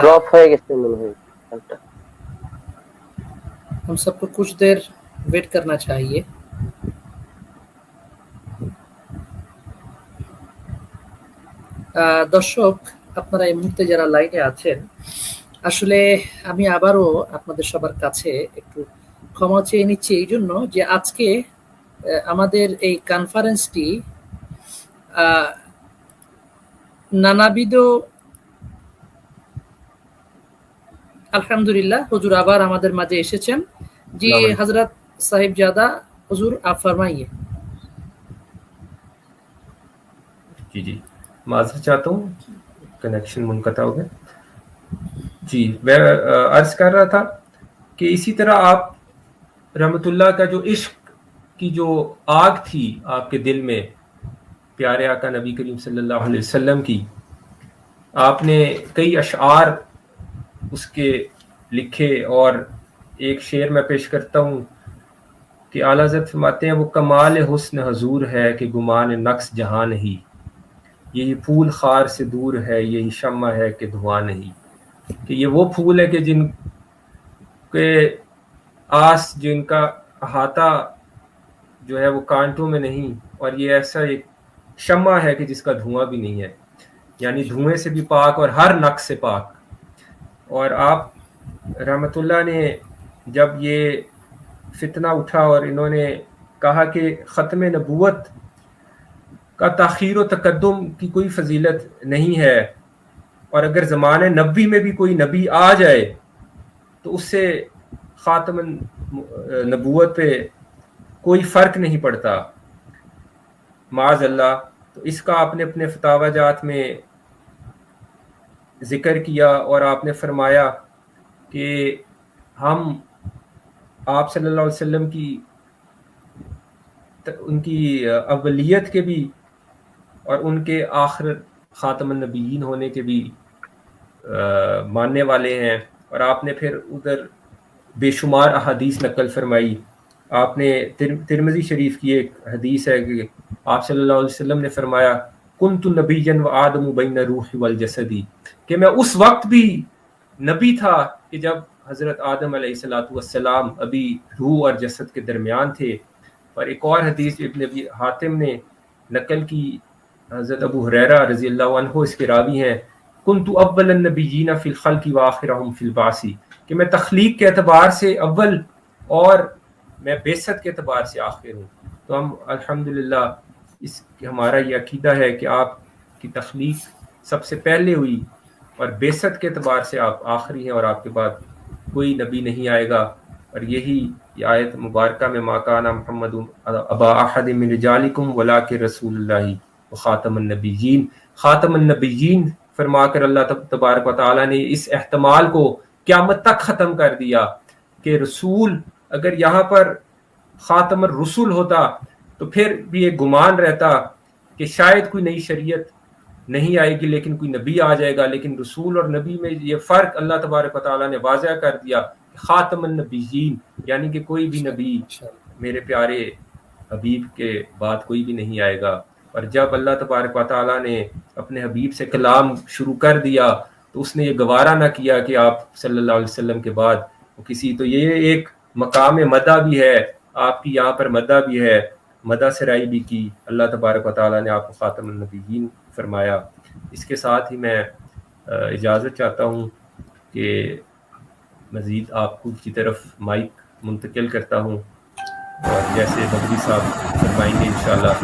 S1: ড্রপ হয়ে গেছে মনে হয়।
S2: हम सबको कुछ देर वेट करना चाहिए। দর্শক আপনারা এই মুহূর্তে যারা লাইনে আছেন, আসলে আমি আবারও আপনাদের সবার কাছে একটু ক্ষমা চেয়ে নিচ্ছি এই জন্য যে আজকে আমাদের এই কনফারেন্সটি নানাবিধ, আলহামদুলিল্লাহ হুজুর আবার আমাদের মাঝে এসেছেন। জি হযরত साहिबजादा हुजूर आप फरमाइए।
S5: जी माजरत चाहता हूँ, कनेक्शन मुनक़ता हो गया। जी मैं अर्ज कर रहा था कि इसी तरह आप रहमतुल्लाह का जो इश्क की जो आग थी आपके दिल में प्यारे आका नबी करीम सल्लल्लाहु अलैहि वसल्लम की, आपने कई अशआर उसके लिखे और एक शेर मैं पेश करता हूँ कि आला हज़रत फरमाते हैं वो कमाल हुस्न हजूर है कि गुमान नक्स जहां नहीं, यही फूल खार से दूर है यही शम्मा है कि धुआं नहीं। कि ये वो फूल है कि जिनके आस, जिनका अहाता जो है वो कांटों में नहीं, और ये ऐसा एक शम्मा है कि जिसका धुआं भी नहीं है, यानी धुएं से भी पाक और हर नक्स से पाक। और आप रहमतुल्लाह ने जब ये फितना उठा और इन्होंने कहा कि ख़त्म नबूवत का ताख़ीर व तक़द्दुम की कोई फजीलत नहीं है, और अगर ज़माने नबी में भी कोई नबी आ जाए तो उससे ख़ातम नबूवत पे कोई फ़र्क नहीं पड़ता, माज़अल्लाह। तो इसका आपने अपने फतावा जात में ज़िक्र किया और आपने फरमाया कि हम आप सल्लल्लाहु अलैहि वसल्लम की उनकी अव्वलियत के भी और उनके आखिर ख़ातमुन नबीयीन होने के भी मानने वाले हैं। और आपने फिर उधर बेशुमार अहादीस नकल फरमाई। आपने तिरमिज़ी शरीफ की एक हदीस है कि आप सल्लल्लाहु अलैहि वसल्लम ने फरमाया कुन्तु नबिय्यन व आदमु बैन रूहि वल जसदी, कि मैं उस वक्त भी नबी था कि जब हज़रत आदम अलैहिस्सलातु वस्सलाम अभी रूह और जसद के दरमियान थे। और एक और हदीस इब्न अबी हातिम ने नकल की, हज़रत अबू हुरैरा रज़ी अल्लाहु अन्हु इसके रावी हैं, कुन्तु अव्वलन नबिय्यीन फिल खल्क़ि व आखिरहुम फिल बासी, कि मैं तख्लीक के एतबार से अव्वल और मैं बेसत के एतबार से आखिर हूँ। तो हम अल्हम्दुलिल्लाह इस हमारा ये अकीदा है कि आपकी तख्लीक सबसे पहले हुई और बेसत के एतबार से आप आखिरी हैं और आपके बाद कोई नबी नहीं आएगा। और यही आयत मुबारका में माकाना मुहम्मद अबा अहद मिन रिजालिकुम वलाकिन रसूलुल्लाहि व खातमुन नबिय्यीन, खातमुन नबिय्यीन फरमाकर अल्लाह तबारक व तआला ने इस एहतमाल को क़यामत तक ख़त्म कर दिया कि रसूल, अगर यहाँ पर खातमुर रसूल होता तो फिर भी एक गुमान रहता कि शायद कोई नई शरीयत नहीं आएगी लेकिन कोई नबी आ जाएगा। लेकिन रसूल और नबी में ये फ़र्क अल्लाह तबारक व तआला ने वाज़ह कर दिया, खातमुन नबिय्यीन, यानी कि कोई भी नबी मेरे प्यारे हबीब के बाद कोई भी नहीं आएगा। और जब अल्लाह तबारक व तआला ने अपने हबीब से कलाम शुरू कर दिया तो उसने ये गवारा ना किया कि आप सल्लल्लाहु अलैहि वसल्लम के बाद वो किसी, तो ये एक मकाम मदा भी है, आपकी यहाँ पर मदा भी है, मदा सराई भी की, अल्लाह तबारक व तआला ने आपको खातमुन नबिय्यीन फरमाया। इसके साथ ही मैं इजाज़त चाहता हूँ कि मज़ीद आपको की तरफ माइक मुंतकिल करता हूँ और जैसे बदरी साहब फरमाएंगे इंशाअल्लाह।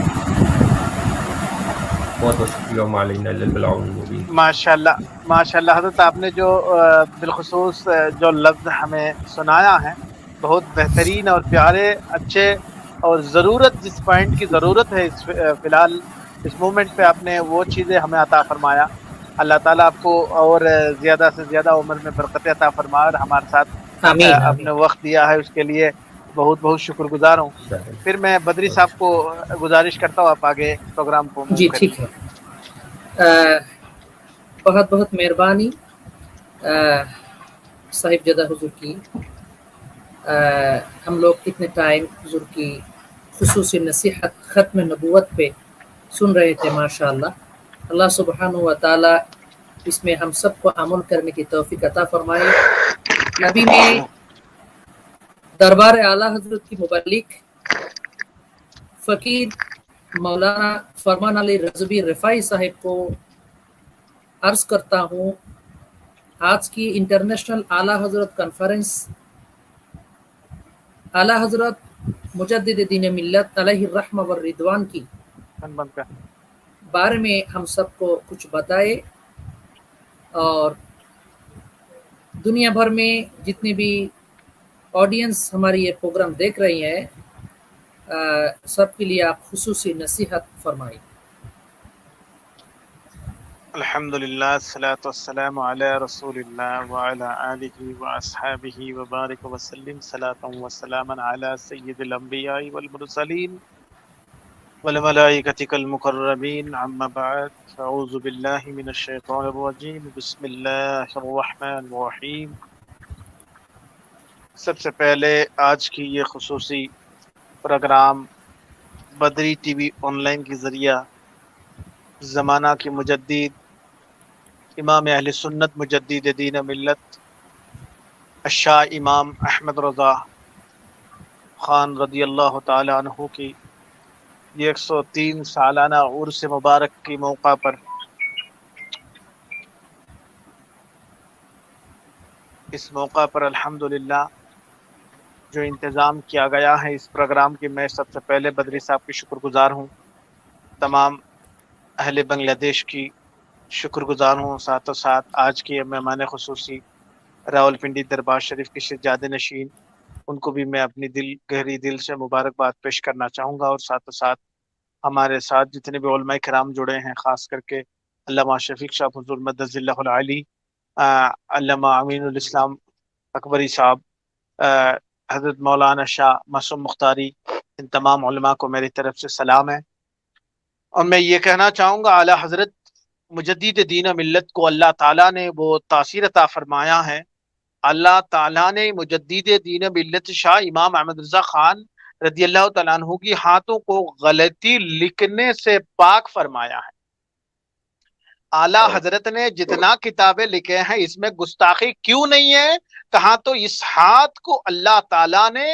S5: बहुत बहुत शुक्रिया।
S4: माशाल्लाह माशाल्लाह हज़रत आपने जो बिलखुसूस जो लफ्ज़ हमें सुनाया है बहुत बेहतरीन और प्यारे अच्छे, और ज़रूरत जिस पॉइंट की ज़रूरत है फ़िलहाल इस मोमेंट पे आपने वो चीज़ें हमें अता फरमाया। अल्लाह ताला आपको और ज़्यादा से ज़्यादा उम्र में बरकत अता फरमाए और हमारे साथ अपने वक्त दिया है उसके लिए बहुत बहुत शुक्रगुजार हूँ। फिर मैं बदरी साहब को गुजारिश करता हूँ आप आगे प्रोग्राम को।
S2: जी ठीक है, बहुत बहुत मेहरबानी साहिबजादा हुजूर की। हम लोग कितने टाइम हुजूर की खुसूसी नसीहत ख़त्म नबूवत पे सुन रहे थे। माशाअल्लाह, अल्लाह सुब्हानहू व तआला इसमें हम सबको अमल करने की तौफीक अता फरमाए। अभी मैं दरबार आला हजरत की मुबल्लिग फ़कीर मौलाना फरमान अली रज़वी रिफ़ाई साहिब को अर्ज़ करता हूँ, आज की इंटरनेशनल आला हजरत कॉन्फ्रेंस आला हजरत मुजद्दिद दीन मिल्लत अलैहि रहमा व रिदवान की
S4: बंद कर।
S2: बारे में हम सबको कुछ बताए, और दुनिया भर में जितने भी ऑडियंस हमारी ये प्रोग्राम देख रही हैं, सबके लिए आप खुसूसी नसीहत फरमाइए।
S4: अल्हम्दुलिल्लाह सलातु वस्सलामु अला रसूलिल्लाह व अला आलिहि व अस्हाबिहि व बारिक व सल्लिम सलातन व सलामन अला सय्यिदिल अंबिया वल मुरसलीन वल मलाइकतिल मुकर्रमीन अम्मा बाद अऊज़ु बिल्लाहि मिनश शैतानिर रजीम बिस्मिल्लाहिर रहमानिर रहीम। सबसे पहले आज की ये खुसूसी प्रोग्राम बदरी टीवी ऑनलाइन के ज़रिया ज़माना की मुजद्दिद इमाम अहले सुन्नत मुजद्दिद दीन मिल्लत शाह इमाम अहमद रज़ा ख़ान रज़ी अल्लाह ताला अन्हु की ये 103 सालाना उर्स मुबारक के मौका पर इस मौका पर अल्हम्दुलिल्लाह जो इंतज़ाम किया गया है इस प्रोग्राम की, मैं सबसे पहले बदरी साहब की शुक्रगुजार हूँ, तमाम अहले बांग्लादेश की शुक्रगुजार हूँ, साथ साथ आज के मेहमान खुसूसी रावलपिंडी दरबार शरीफ के शहजादे नशीन, उनको भी मैं अपनी गहरी दिल से मुबारकबाद पेश करना चाहूँगा। और साथ साथ हमारे साथ जितने भी उलमा किराम जुड़े हैं, ख़ास करके अल्लामा शफीक शाह हुज़ूर मद्दज़िल्लाहुल आली, अल्लामा अमीनुल इस्लाम अकबरी साहब, हज़रत मौलाना शाह मासूम मुख्तारी, इन तमाम उलमा को मेरी तरफ से सलाम है। और मैं ये कहना चाहूँगा, आला हज़रत मुजद्दिद दीन मिल्लत को अल्लाह ताला ने वो तासीर अता फरमाया है। अल्लाह ताला ने मुजद्दिद दीन मिल्लत शाह इमाम अहमद रज़ा ख़ान रज़ी अल्लाह तआला अन्हु की हाथों को गलती लिखने से पाक फरमाया है। आला हजरत ने जितना किताबें लिखे हैं इसमें गुस्ताखी क्यों नहीं है? कहा तो इस हाथ को अल्लाह ताला ने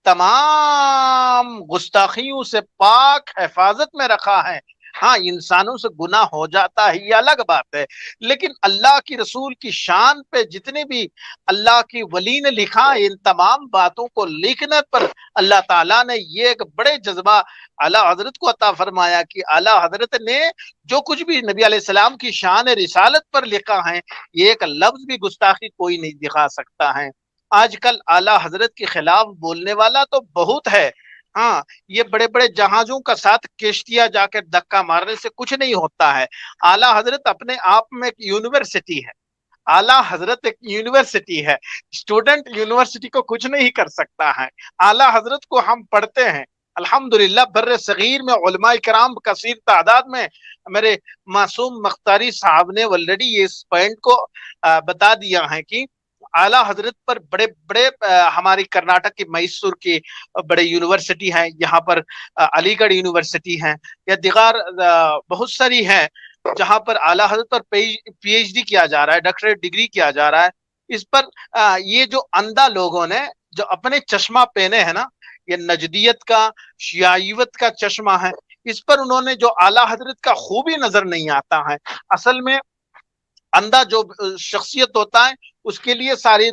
S4: तमाम गुस्ताखियों से पाक हिफाजत में रखा है। हाँ, इंसानों से गुनाह हो जाता है, ये अलग बात है, लेकिन अल्लाह की रसूल की शान पे जितने भी अल्लाह की वली ने लिखा, इन तमाम बातों को लिखने पर अल्लाह ताला ने ये एक बड़े जज्बा आला हजरत को अता फरमाया कि आला हजरत ने जो कुछ भी नबी अलैहिस्सलाम की शान रिसालत पर लिखा है, ये एक लफ्ज भी गुस्ताखी कोई नहीं दिखा सकता है। आजकल आला हजरत के खिलाफ बोलने वाला तो बहुत है। हाँ, ये बड़े बड़े जहाजों का साथ किश्तियां जाकर धक्का मारने से कुछ नहीं होता है। आला हजरत अपने आप में एक यूनिवर्सिटी है। आला हजरत एक यूनिवर्सिटी है, स्टूडेंट यूनिवर्सिटी को कुछ नहीं कर सकता है। आला हजरत को हम पढ़ते हैं, अल्हम्दुलिल्लाह बर्रे सगीर में उलमा इकराम कसीर तादाद में, मेरे मासूम मुख्तारी साहब ने ऑलरेडी ये इस पॉइंट को बता दिया है कि आला हजरत पर बड़े बड़े हमारी कर्नाटक की मैसूर की बड़े यूनिवर्सिटी हैं, यहाँ पर अलीगढ़ यूनिवर्सिटी है, या दिगार बहुत सारी हैं जहां पर आला हजरत पर पीएचडी किया जा रहा है, डॉक्टरेट डिग्री किया जा रहा है। इस पर ये जो अंधा लोगों ने जो अपने चश्मा पहने हैं ना, ये नजदियत का शियाईवत का चश्मा है, इस पर उन्होंने जो आला हजरत का खूबी नजर नहीं आता है। असल में अंधा जो शख्सियत होता है उसके लिए सारी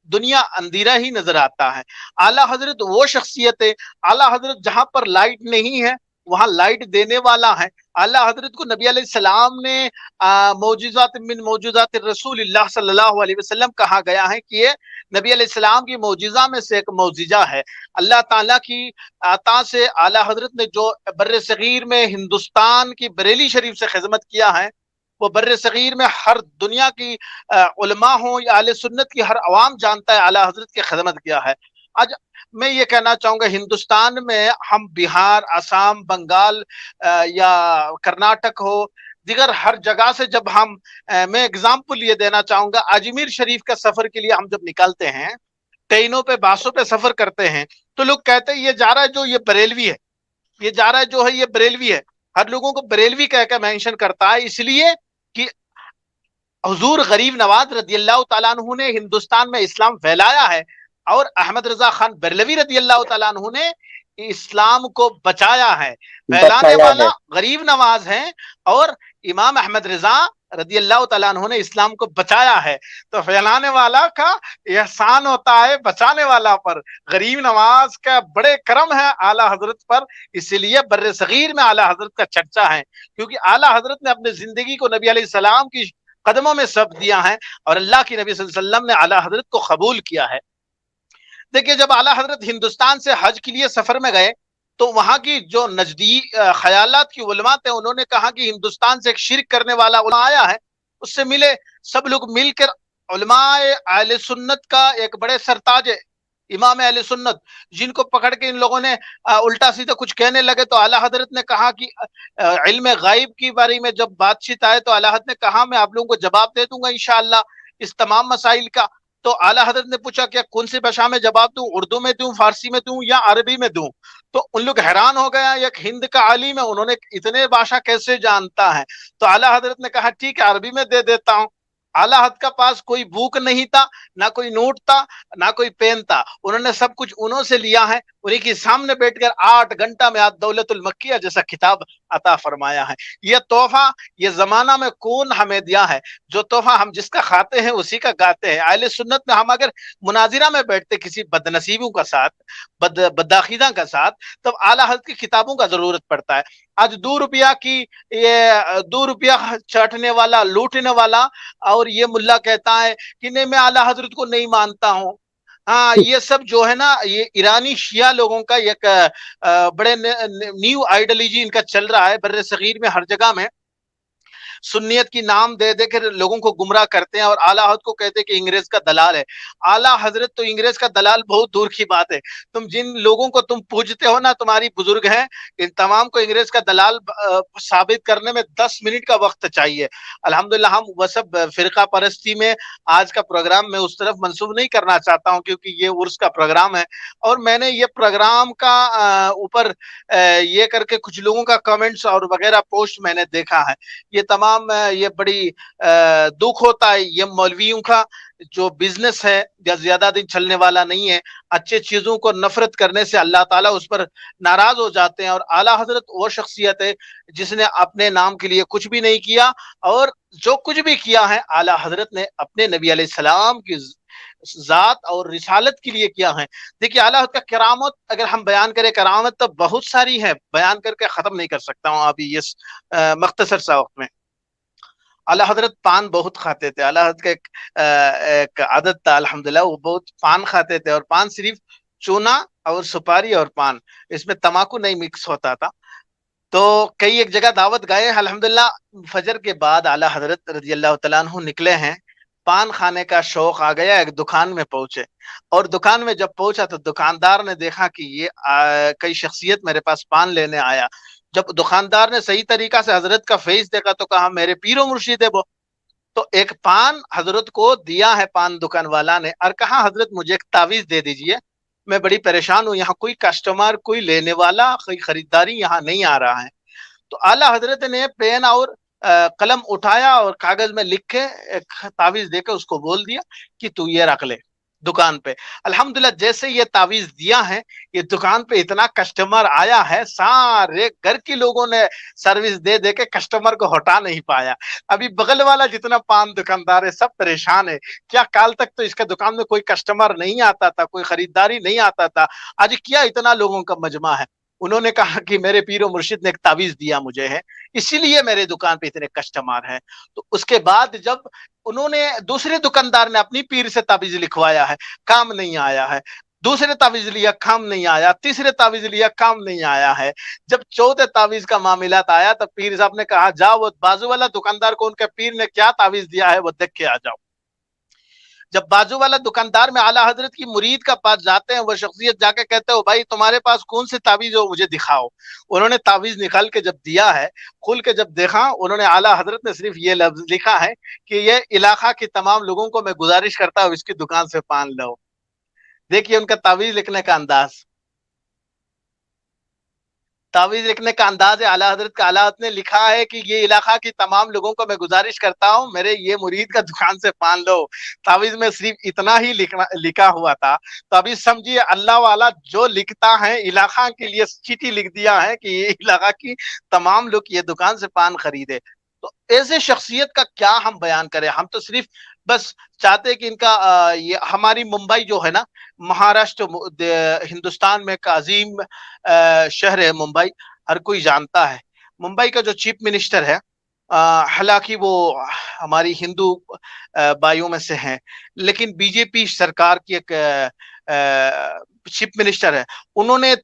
S4: दुनिया अंधेरा ही नजर आता है। आला हजरत वो शख्सियत है, आला हजरत जहां पर लाइट नहीं है वहां लाइट देने वाला है। आला हजरत को नबी अलैहिस्सलाम ने मौजूजात मिन मौजूजात रसूलिल्लाह सल्लल्लाहु अलैहि वसल्लम कहा गया है कि ये नबी अलैहिस्सलाम की मौजिजा में से एक मौजिजा है। अल्लाह ताला की अता से आला हजरत ने जो बर्रे सगीर में हिंदुस्तान की बरेली शरीफ से खिदमत किया है, वो बर्रे सगीर में हर दुनिया की उलमा हो या आले सुन्नत की हर अवाम जानता है आला हजरत की खिदमत किया है। आज मैं ये कहना चाहूंगा, हिंदुस्तान में हम बिहार, असम, बंगाल या कर्नाटक हो, दिगर हर जगह से जब हम मैं एग्जाम्पल ये देना चाहूंगा, अजमेर शरीफ का सफर के लिए हम जब निकलते हैं, ट्रेनों पे बासों पे सफर करते हैं, तो लोग कहते हैं ये जा रहा है जो ये बरेलवी है, ये जा रहा है जो है ये बरेलवी है। हर लोगों को बरेलवी कह के मेंशन करता है, इसलिए कि حضور غریب نواز رضی اللہ تعالیٰ عنہ نے ہندوستان میں اسلام پھیلایا ہے، اور احمد رضا خان بریلوی رضی اللہ تعالیٰ عنہ نے اسلام کو بچایا ہے۔ پھیلانے
S1: بچایا
S4: والا
S1: ہے۔
S4: غریب نواز ہے، اور امام احمد رضا رضی اللہ تعالیٰ عنہ نے اسلام کو بچایا ہے۔ تو پھیلانے والا کا احسان ہوتا ہے بچانے والا پر۔ غریب نواز کا بڑے کرم ہے اعلیٰ حضرت پر، اسی لیے بر صغیر میں اعلیٰ حضرت کا چرچا ہے، کیونکہ اعلیٰ حضرت نے اپنے زندگی کو نبی علیہ السلام کی قدموں میں سب دیا ہے، اور اللہ کی نبی صلی اللہ علیہ وسلم نے اعلیٰ حضرت کو قبول کیا ہے۔ دیکھیے جب اعلیٰ حضرت ہندوستان سے حج کے لیے سفر میں گئے تو وہاں کی جو نزدیک خیالات کی علماء تھے، انہوں نے کہا کہ ہندوستان سے ایک شرک کرنے والا علماء آیا ہے، اس سے ملے۔ سب لوگ مل کر علماء اہل سنت کا ایک بڑے سرتاج امام اہل سنت، جن کو پکڑ کے ان لوگوں نے الٹا سیدھا کچھ کہنے لگے، تو اعلیٰ حضرت نے کہا کہ علم غائب کی بارے میں جب بات چیت آئے تو اعلیٰ حضرت نے کہا میں آپ لوگوں کو جواب دے دوں گا انشاءاللہ اس تمام مسائل کا۔ تو اعلیٰ حضرت نے پوچھا کہ کون سی بھاشا میں جواب دوں، اردو میں دوں، فارسی میں دوں یا عربی میں دوں؟ تو ان لوگ حیران ہو گیا، ایک ہند کا عالم ہے، انہوں نے اتنے بھاشا کیسے جانتا ہے؟ تو اعلیٰ حضرت نے کہا ٹھیک ہے عربی میں دے دیتا ہوں۔ اعلیٰ حضرت کا پاس کوئی بک نہیں تھا، نہ کوئی نوٹ تھا، نہ کوئی پین تھا، انہوں نے سب کچھ انہوں سے لیا ہے، انہیں کے سامنے بیٹھ کر 8 گھنٹہ میں دولت المکیہ جیسا کتاب عطا فرمایا ہے۔ یہ تحفہ یہ زمانہ میں کون ہمیں دیا ہے؟ جو تحفہ ہم جس کا کھاتے ہیں اسی کا گاتے ہیں۔ اہل سنت میں ہم اگر مناظرہ میں بیٹھتے کسی بد نصیبوں کا ساتھ، بدعقیدہ کا ساتھ، تب اعلیٰ حضرت کی کتابوں کا ضرورت پڑتا ہے۔ آج 2 روپیہ کی یہ 2 روپیہ چاٹنے والا، لوٹنے والا، اور یہ ملا کہتا ہے کہ نہیں میں اعلیٰ حضرت کو نہیں مانتا ہوں۔ ہاں یہ سب جو ہے نا یہ ایرانی شیعہ لوگوں کا ایک بڑے نیو آئیڈیالوجی ان کا چل رہا ہے بر صغیر میں، ہر جگہ میں سنیت کی نام دے دے کر لوگوں کو گمراہ کرتے ہیں، اور اعلیٰ حضرت کو کہتے ہیں کہ انگریز کا دلال ہے۔ اعلیٰ حضرت تو انگریز کا دلال بہت دور کی بات ہے، تم جن لوگوں کو تم پوجتے ہو نا، تمہاری بزرگ ہیں، ان تمام کو انگریز کا دلال ثابت کرنے میں 10 منٹ کا وقت چاہیے۔ الحمدللہ ہم وہ سب فرقہ پرستی میں آج کا پروگرام میں اس طرف منسوب نہیں کرنا چاہتا ہوں، کیونکہ یہ عرس کا پروگرام ہے، اور میں نے یہ پروگرام کا اوپر یہ کر کے کچھ لوگوں کا کمنٹس اور وغیرہ پوسٹ میں نے دیکھا ہے، یہ تمام یہ بڑی دکھ ہوتا ہے۔ یہ مولویوں کا جو بزنس ہے یا زیادہ دن چلنے والا نہیں ہے۔ اچھے چیزوں کو نفرت کرنے سے اللہ تعالیٰ اس پر ناراض ہو جاتے ہیں، اور اعلیٰ حضرت وہ شخصیت ہے جس نے اپنے نام کے لیے کچھ بھی نہیں کیا، اور جو کچھ بھی کیا ہے اعلیٰ حضرت نے اپنے نبی علیہ السلام کی ذات اور رسالت کے لیے کیا ہے۔ دیکھیے اعلیٰ حضرت کا کرامت اگر ہم بیان کریں، کرامت تو بہت ساری ہے، بیان کر کے ختم نہیں کر سکتا ہوں ابھی اس مختصر سا وقت میں۔ اعلیٰ حضرت پان بہت کھاتے تھے، اعلیٰ حضرت کا ایک عادت تھا الحمدللہ، وہ بہت پان کھاتے تھے، اور پان صرف چونا اور سپاری اور پان، اس میں تماکو نہیں مکس ہوتا تھا۔ تو کئی ایک جگہ دعوت گئے، الحمدللہ فجر کے بعد اعلیٰ حضرت رضی اللہ تعالیٰ عنہ نکلے ہیں، پان کھانے کا شوق آ گیا، ایک دکان میں پہنچے، اور دکان میں جب پہنچا تو دکاندار نے دیکھا کہ یہ کئی شخصیت میرے پاس پان لینے آیا۔ جب دکاندار نے صحیح طریقہ سے حضرت کا فیس دیکھا تو کہا میرے پیر و مرشد ہے وہ، تو ایک پان حضرت کو دیا ہے پان دکان والا نے، اور کہا حضرت مجھے ایک تعویذ دے دیجئے، میں بڑی پریشان ہوں، یہاں کوئی کسٹمر، کوئی لینے والا، کوئی خریداری یہاں نہیں آ رہا ہے۔ تو اعلیٰ حضرت نے پین اور قلم اٹھایا اور کاغذ میں لکھ کے ایک تعویذ دے کے اس کو بول دیا کہ تو یہ رکھ لے دکان پہ۔ الحمدللہ جیسے یہ تعویذ دیا ہے، یہ دکان پہ اتنا کسٹمر آیا ہے، سارے گھر کے لوگوں نے سروس دے دے کے کسٹمر کو ہٹا نہیں پایا۔ ابھی بغل والا جتنا پان دکاندار ہے سب پریشان ہے، کیا کال تک تو اس کے دکان میں کوئی کسٹمر نہیں آتا تھا، کوئی خریداری نہیں آتا تھا، آج کیا اتنا لوگوں کا مجمع ہے۔ انہوں نے کہا کہ میرے پیر و مرشد نے ایک تعویذ دیا مجھے ہے، اسی لیے میرے دکان پہ اتنے کسٹمر ہیں۔ تو اس کے بعد جب انہوں نے دوسرے دکاندار نے اپنی پیر سے تعویذ لکھوایا ہے، کام نہیں آیا ہے، دوسرے تعویذ لیا کام نہیں آیا، تیسرے تعویذ لیا کام نہیں آیا ہے۔ جب چوتھے تعویذ کا معاملات آیا تو پیر صاحب نے کہا جاؤ وہ بازو والا دکاندار کو ان کے پیر نے کیا تعویذ دیا ہے وہ دیکھ کے آ جاؤ۔ جب بازو والا دکاندار میں اعلیٰ حضرت کی مرید کا پاس جاتے ہیں، وہ شخصیت جا کے کہتے ہو بھائی تمہارے پاس کون سے تعویذ ہو مجھے دکھاؤ۔ انہوں نے تعویذ نکال کے جب دیا ہے، کھول کے جب دیکھا، انہوں نے اعلیٰ حضرت نے صرف یہ لفظ لکھا ہے کہ یہ علاقہ کے تمام لوگوں کو میں گزارش کرتا ہوں اس کی دکان سے پان لو۔ دیکھیے ان کا تعویذ لکھنے کا انداز، तावीज लिखने का अंदाज है आला हजरत का। आला हजरत ने लिखा है कि ये इलाका की तमाम लोगों को मैं गुजारिश करता हूँ मेरे ये मुरीद का दुकान से पान लो। तावीज में सिर्फ इतना ही लिखा हुआ था। तो अभी समझिए अल्लाह वाला जो लिखता है इलाका के लिए चिट्ठी लिख दिया है कि ये इलाका की तमाम लोग ये दुकान से पान खरीदे। तो ऐसे शख्सियत का क्या हम बयान करें। हम तो सिर्फ बस चाहते हैं कि इनका ये हमारी मुंबई जो है ना, महाराष्ट्र हिंदुस्तान में एक अजीम शहर है मुंबई, हर कोई जानता है। मुंबई का जो चीफ मिनिस्टर है, हालांकि वो हमारी हिंदू भाइयों में से हैं, लेकिन बीजेपी सरकार की एक चीफ मिनिस्टर है। उन्होंने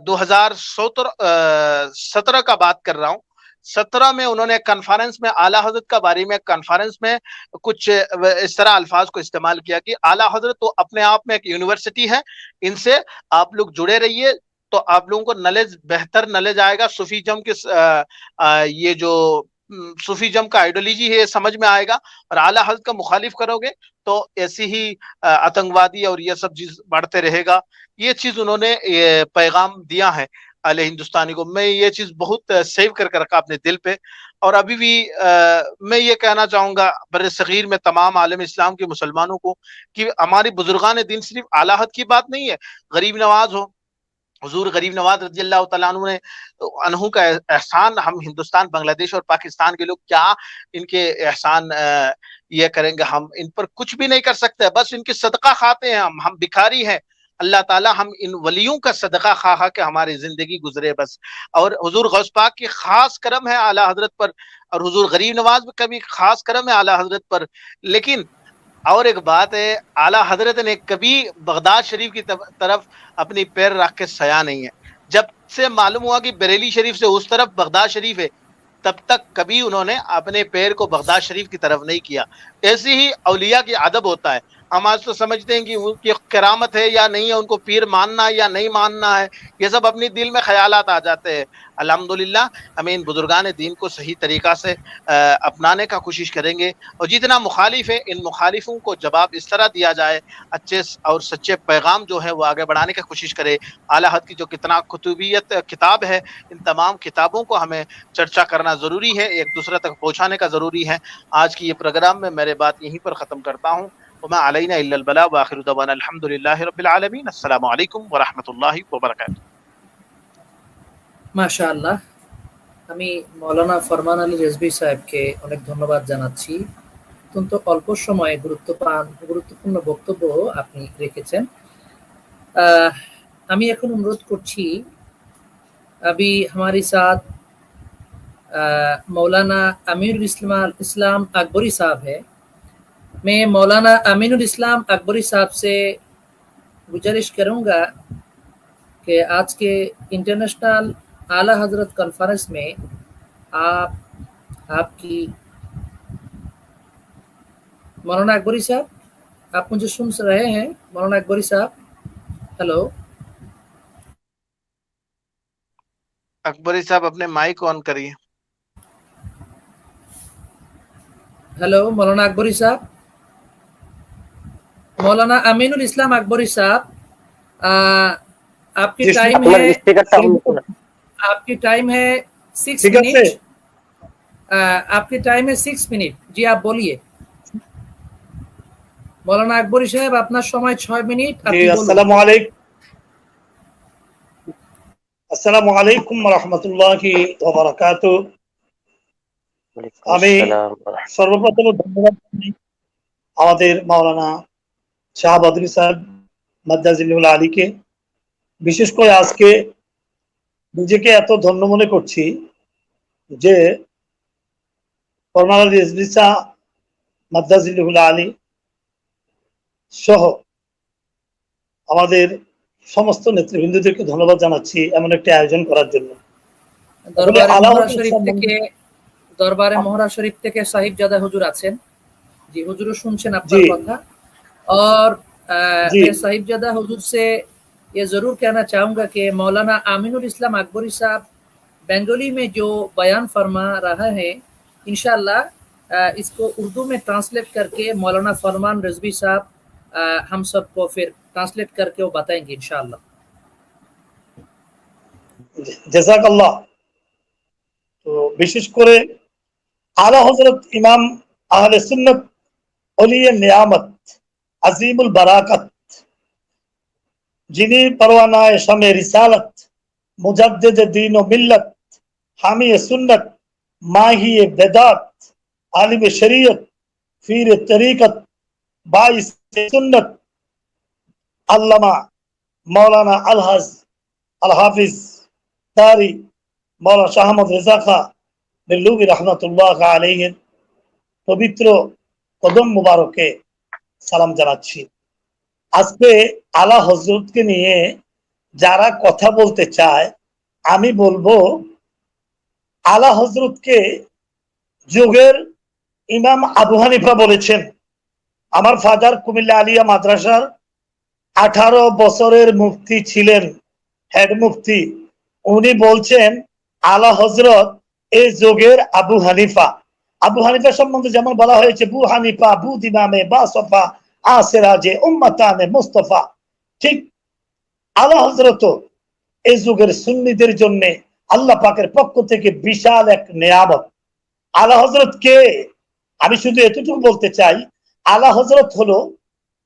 S4: 2017 का बात कर रहा हूँ, 17 में उन्होंने कॉन्फ्रेंस में आला हजरत का बारे में कॉन्फ्रेंस में कुछ इस तरह अल्फाज को इस्तेमाल किया कि आला हजरत तो अपने आप में एक यूनिवर्सिटी है, इनसे आप लोग जुड़े रहिए तो आप लोगों को नॉलेज, बेहतर नॉलेज आएगा। सूफीजम के ये जो सूफीजम का आइडियोलॉजी है समझ में आएगा, और आला हजरत का मुखालिफ करोगे तो ऐसी ही आतंकवादी और ये सब चीज बढ़ते रहेगा। ये चीज उन्होंने ये पैगाम दिया है अहले हिंदुस्तानी को। मैं ये चीज बहुत सेव करके रखा अपने दिल पे। और अभी भी मैं ये कहना चाहूंगा बर सगीर में तमाम आलम इस्लाम के मुसलमानों को कि हमारी बुजुर्गान दिन सिर्फ आला हजरत की बात नहीं है। गरीब नवाज हो, हुजूर गरीब नवाज रज़ी अल्लाह तआला अन्हु ने अनहु का एहसान हम हिंदुस्तान, बांग्लादेश और पाकिस्तान के लोग क्या इनके एहसान ये करेंगे। हम इन पर कुछ भी नहीं कर सकते, बस इनकी सदका खाते हैं। हम भिखारी हैं। अल्लाह ताला हम इन वलियों का सदका खा के हमारी जिंदगी गुजरे बस। और हुजूर गौस पाक की खास करम है आला हजरत पर, और हुजूर गरीब नवाज का भी खास करम है आला हजरत पर। लेकिन और एक बात है, आला हजरत ने कभी बगदाद शरीफ की तरफ अपनी पैर रख के सया नहीं है। जब से मालूम हुआ कि बरेली शरीफ से उस तरफ बगदाद शरीफ है, तब तक कभी उन्होंने अपने पैर को बगदाद शरीफ की तरफ नहीं किया। ऐसी ही औलिया की अदब होता है। हम आज तो समझते हैं कि उनकी करामत है या नहीं है, उनको पीर मानना है या नहीं मानना है, ये सब अपनी दिल में ख्यालात आ जाते हैं। अल्हम्दुलिल्लाह हमें इन बुजुर्गान दीन को सही तरीका से अपनाने का कोशिश करेंगे, और जितना मुखालिफ है इन मुखालिफों को जवाब इस तरह दिया जाए, अच्छे और सच्चे पैगाम जो है वो आगे बढ़ाने की कोशिश करे। आला हज़रत की जो कितना कुतुबियत किताब है, इन तमाम किताबों को हमें चर्चा करना ज़रूरी है, एक दूसरे तक पहुँचाने का ज़रूरी है। आज की ये प्रोग्राम में मेरे बात यहीं पर ख़त्म करता हूँ। वमा अलैना इल्लल बलाग व आखिरु दवाना अल्हम्दुलिल्लाहि रब्बिल आलमीन। अस्सलामु अलैकुम व रहमतुल्लाहि व बरकातुहू।
S2: মাশাআল্লাহ, আমি মৌলানা ফরমান আলী রেজভী সাহেবকে অনেক ধন্যবাদ জানাচ্ছি। অত্যন্ত অল্প সময়ে গুরুত্বপূর্ণ বক্তব্য আপনি রেখেছেন। আমি এখন অনুরোধ করছি, अभी हमारे साथ मौलाना अमीनुल इस्लाम अकबरी साहब है। मैं मौलाना अमीनुल इस्लाम अकबरी साहब से गुजारिश करूंगा कि आज के इंटरनेशनल आला हजरत कॉन्फ्रेंस में आपकी मौलाना अकबरी साहब, आप मुझे सुन रहे हैं? मौलाना अकबरी साहब, हेलो।
S4: अकबरी साहब अपने माइक ऑन करिए।
S2: हेलो मौलाना अकबरी साहब। मौलाना अमीनुल इस्लाम अकबरी साहब, आपकी टाइम है 6 मिनट। आपकी टाइम है 6 मिनट। जी आप बोलिए। मौलाना अकबरी साहब अपना समय 6 मिनट।
S6: আসসালামু আলাইকুম ওয়া রাহমাতুল্লাহি ওয়া বারাকাতুহু। আমি সর্বপ্রথম ধন্যবাদ জানাই আমাদের মাওলানা শাহ বদরী সাহেব মাদ্দাজিল্লাহুল আলীকে। বিশেষ করে আজকে নিজেকে এত ধন্য মনে করছি যে ফরমান আলী রেজভী শাহ মাদ্দাজিল্লাহুল আলী সহ আমাদের সমস্ত নেতৃবৃন্দদেরকে ধন্যবাদ জানাচ্ছি এমন একটা আয়োজন করার জন্য।
S2: দরবারে মোহরা শরীফ থেকে সাহিবজাদা হুজুর আছেন। জি হুজুর শুনছেন আপনার কথা। और मैं साहिबजादा हुजूर से ये जरूर कहना चाहूंगा कि मौलाना आमीनुल इस्लाम अकबरी साहब बंगाली में जो बयान फरमा रहा है, इंशाअल्लाह इसको उर्दू में ट्रांसलेट करके मौलाना फरमान रिजवी साहब हम सबको फिर ट्रांसलेट करके वो बताएंगे इंशाअल्लाह।
S6: জাযাকাল্লাহ। তো বিশেষ করে আলা হযরত ইমাম আহলে সুন্নাত ওলিয়ে নিয়ামত আজিমুল বারাকাত, যিনি পরওয়ানায়ে শামে রিসালাত, মুজাদ্দিদ দ্বীন ও মিল্লাত, হামি সুন্নাত, মাহি বেদাত, আলিম শরীয়ত, ফির তরিকত, বাইস সুন্নাত, আল্লামা মৌলানা আলহাজ আল হাফিজ তারি মৌলানা শাহ আহমদ রেজা খা বেল্লুবি রহমতুল্লাহ আলাইহির পবিত্র কদম মুবারকে সালাম জানাচ্ছি। আজকে আলা হযরতকে নিয়ে যারা কথা বলতে চায়, আমি বলবো আলা হযরতকে যুগের ইমাম আবু হানিফা বলেছেন। আমার ফাদার কুমিল্লা আলিয়া মাদ্রাসার 18 বছরের মুফতি ছিলেন, হেড মুফতি। উনি বলছেন আলা হযরত এই যুগের আবু হানিফা। আবু হানিফা সম্বন্ধে যেমন বলা হয়েছে বু হানিফা, বু দিমামে বা সফা আসেরাজে উম্মাতানে মুস্তাফা, ঠিক আলা হযরত এই যুগের সুন্নিদের জন্য আল্লাহ পাকের পক্ষ থেকে বিশাল এক নিয়ামত। আলা হযরত কে? আমি শুধু এতটুকু বলতে চাই, আলা হযরত হলো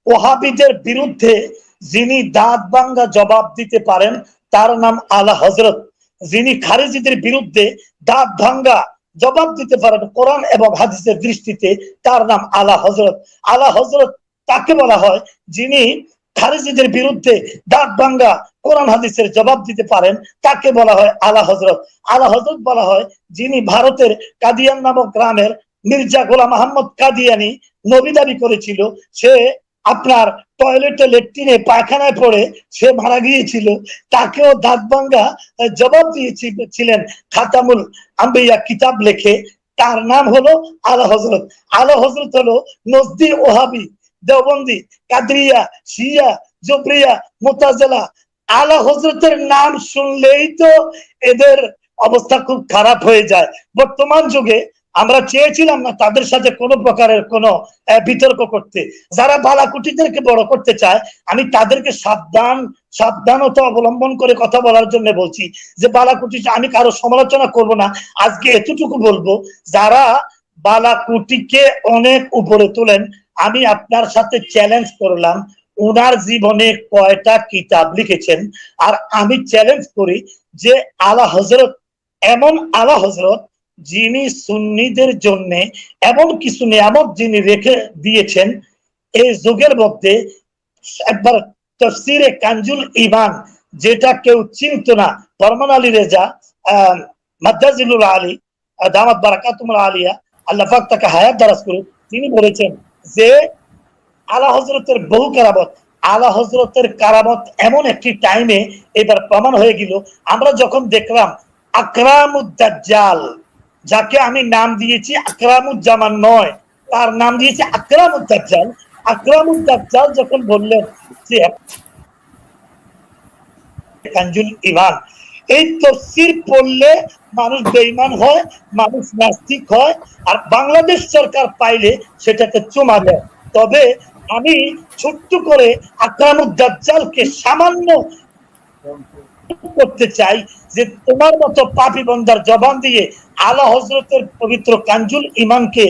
S6: ওহাবিদের বিরুদ্ধে যিনি দাঁত ভাঙ্গা জবাব দিতে পারেন তার নাম আলা হযরত। যিনি খারিজিদের বিরুদ্ধে দাঁত ভাঙ্গা জবাব দিতে পারেন কোরআন এবং হাদিসের দৃষ্টিতে, তার নাম আলা হযরত। আলা হযরত তাকে বলা হয় যিনি খারিজিদের বিরুদ্ধে দাঁত ভাঙ্গা কোরআন হাদিসের জবাব দিতে পারেন, তাকে বলা হয় আলা হযরত। আলা হযরত বলা হয় যিনি ভারতের কাদিয়ান নামক গ্রামের মির্জা গোলাম আহমদ কাদিয়ানি নবী দাবি করেছিল, সে আপনার টয়লেটে লেট্রিনে পায়খানায় পড়ে সে মারা গিয়েছিল, তাকেও দাঁত ভাঙ্গা জবাব দিয়েছিলেন খাতামুল আম্বিয়া কিতাব লেখে, তার নাম হলো আলা হযরত। আলা হযরত হলো নজদি, ওহাবি, দেওবন্দি, কাদরিয়া, শিয়া, জবরিয়া, মুতাজিলা। আলা হযরতের নাম শুনলেই তো এদের অবস্থা খুব খারাপ হয়ে যায়। বর্তমান যুগে আমরা চেয়েছিলাম না তাদের সাথে কোনো প্রকারের কোনো বিতর্ক করতে। যারা বালাকুটিদেরকে বড় করতে চায়, আমি তাদেরকে সাবধানতা অবলম্বন করে কথা বলার জন্য বলছি যে বালাকুটি, আমি কারো সমালোচনা করব না, আজকে এতটুকু বলবো, যারা বালাকুটিকে অনেক উপরে তোলেন, আমি আপনার সাথে চ্যালেঞ্জ করলাম উনার জীবনে কয়টা কিতাব লিখেছেন। আর আমি চ্যালেঞ্জ করি যে আলা হযরত এমন আলা হযরত যিনি সুন্নিদের জন্য এমন কিছু নিয়ামত যিনি রেখে দিয়েছেন এই যুগের মধ্যে। একবার তাফসীরে কানজুল ঈমান, যেটা কেউ চিনত না, ফরমান আলী রেজা মাদ্দাজিলুল আলী দামাত বারাকাতুল আলিয়া, আল্লাহ পাক তাকে হায়াত দারাজ করুন, তিনি বলেছেন যে আলা হযরতের বহু কারামত, আলা হযরতের কারামত এমন একটি টাইমে এবার প্রমাণ হয়ে গেল। আমরা যখন দেখলাম আকরামুদ দাজ্জাল, যাকে আমি নাম দিয়েছি আকরামুজ্জামান নয়, তার নাম দিয়েছি আকরামুদ দাজ্জাল। আকরামুদ দাজ্জাল যখন বললেন যে কানজুল ঈমান, এই তাফসীর পড়লে মানুষ বেঈমান হয়, মানুষ নাস্তিক হয়, আর বাংলাদেশ সরকার পাইলে সেটাকে চুমা দেয়। তবে আমি ছোট্ট করে আকরামুদ দাজ্জালকে সামান্য করতে চাই যে তোমার মতো পাপী বন্দার জবান দিয়ে আলা হযরতের পবিত্র কানজুল ঈমানকে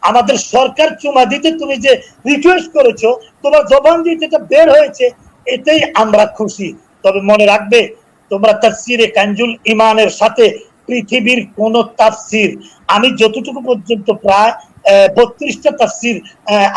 S6: আমাদের সরকার চুমা দিতে তুমি যে রিকোয়েস্ট করেছো, তোমার জবান দিয়ে যেটা বের হয়েছে, এতেই আমরা খুশি। তবে মনে রাখবে, তোমরা তাফসীরে কানজুল ঈমানের সাথে পৃথিবীর কোন তাফসীর, আমি যতটুকু পর্যন্ত প্রায় 32টা তাফসীর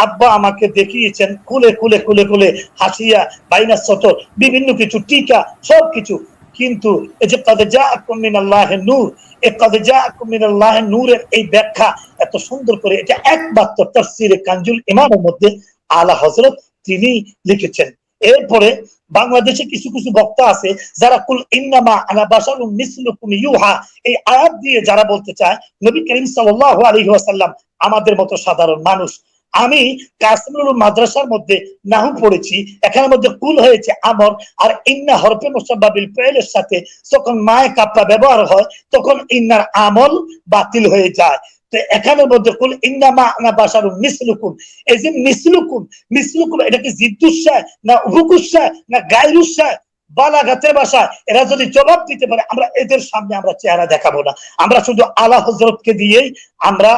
S6: আব্বা আমাকে দেখিয়েছেন, খুলে খুলে খুলে খুলে হাসিয়া বাইনা সতর বিভিন্ন কিছু টিকা সবকিছু, কিন্তু এই যে কাদ জাআকুম মিনাল্লাহি নূর, এই কাদ জাআকুম মিনাল্লাহি নূরের এই ব্যাখ্যা এত সুন্দর করে, এটা একমাত্র তাফসীরে কানজুল ঈমানের মধ্যে আলা হযরত তিনি লিখেছেন। এরপরে বাংলাদেশে কিছু কিছু বক্তা আছে যারা কুল ইন্নামা আনা বাশারুম মিসলুকুম ইউহা, এই আয়াত দিয়ে যারা বলতে চায় নবী করিম সাল্লাল্লাহু আলাইহি ওয়াসাল্লাম আমাদের মতো সাধারণ মানুষ। আমি কাসিমুল মাদ্রাসার মধ্যে নাহু পড়েছি, এখানের মধ্যে কুল হয়েছে আমর, আর ইন্না হরফে মুসাব্বাবিল ফাইলের সাথে যখন মায়ে কাপ্পা ব্যবহার হয় তখন ইন্নার আমল বাতিল হয়ে যায়। তো এখানের মধ্যে কুল ইন্নামা আনা বাশারুম মিসলুকুম, এই যে মিসলুকুম, মিসলুকুম এটা কি জিদ্দুশায় না উহুকুশায় না গায়রুশায়? বালাগাতের ভাষায় এরা যদি জবাব দিতে পারে, আমরা এদের সামনে আমরা চেহারা দেখাবো না। আমরা শুধু আলা হযরতকে দিয়েই আমরা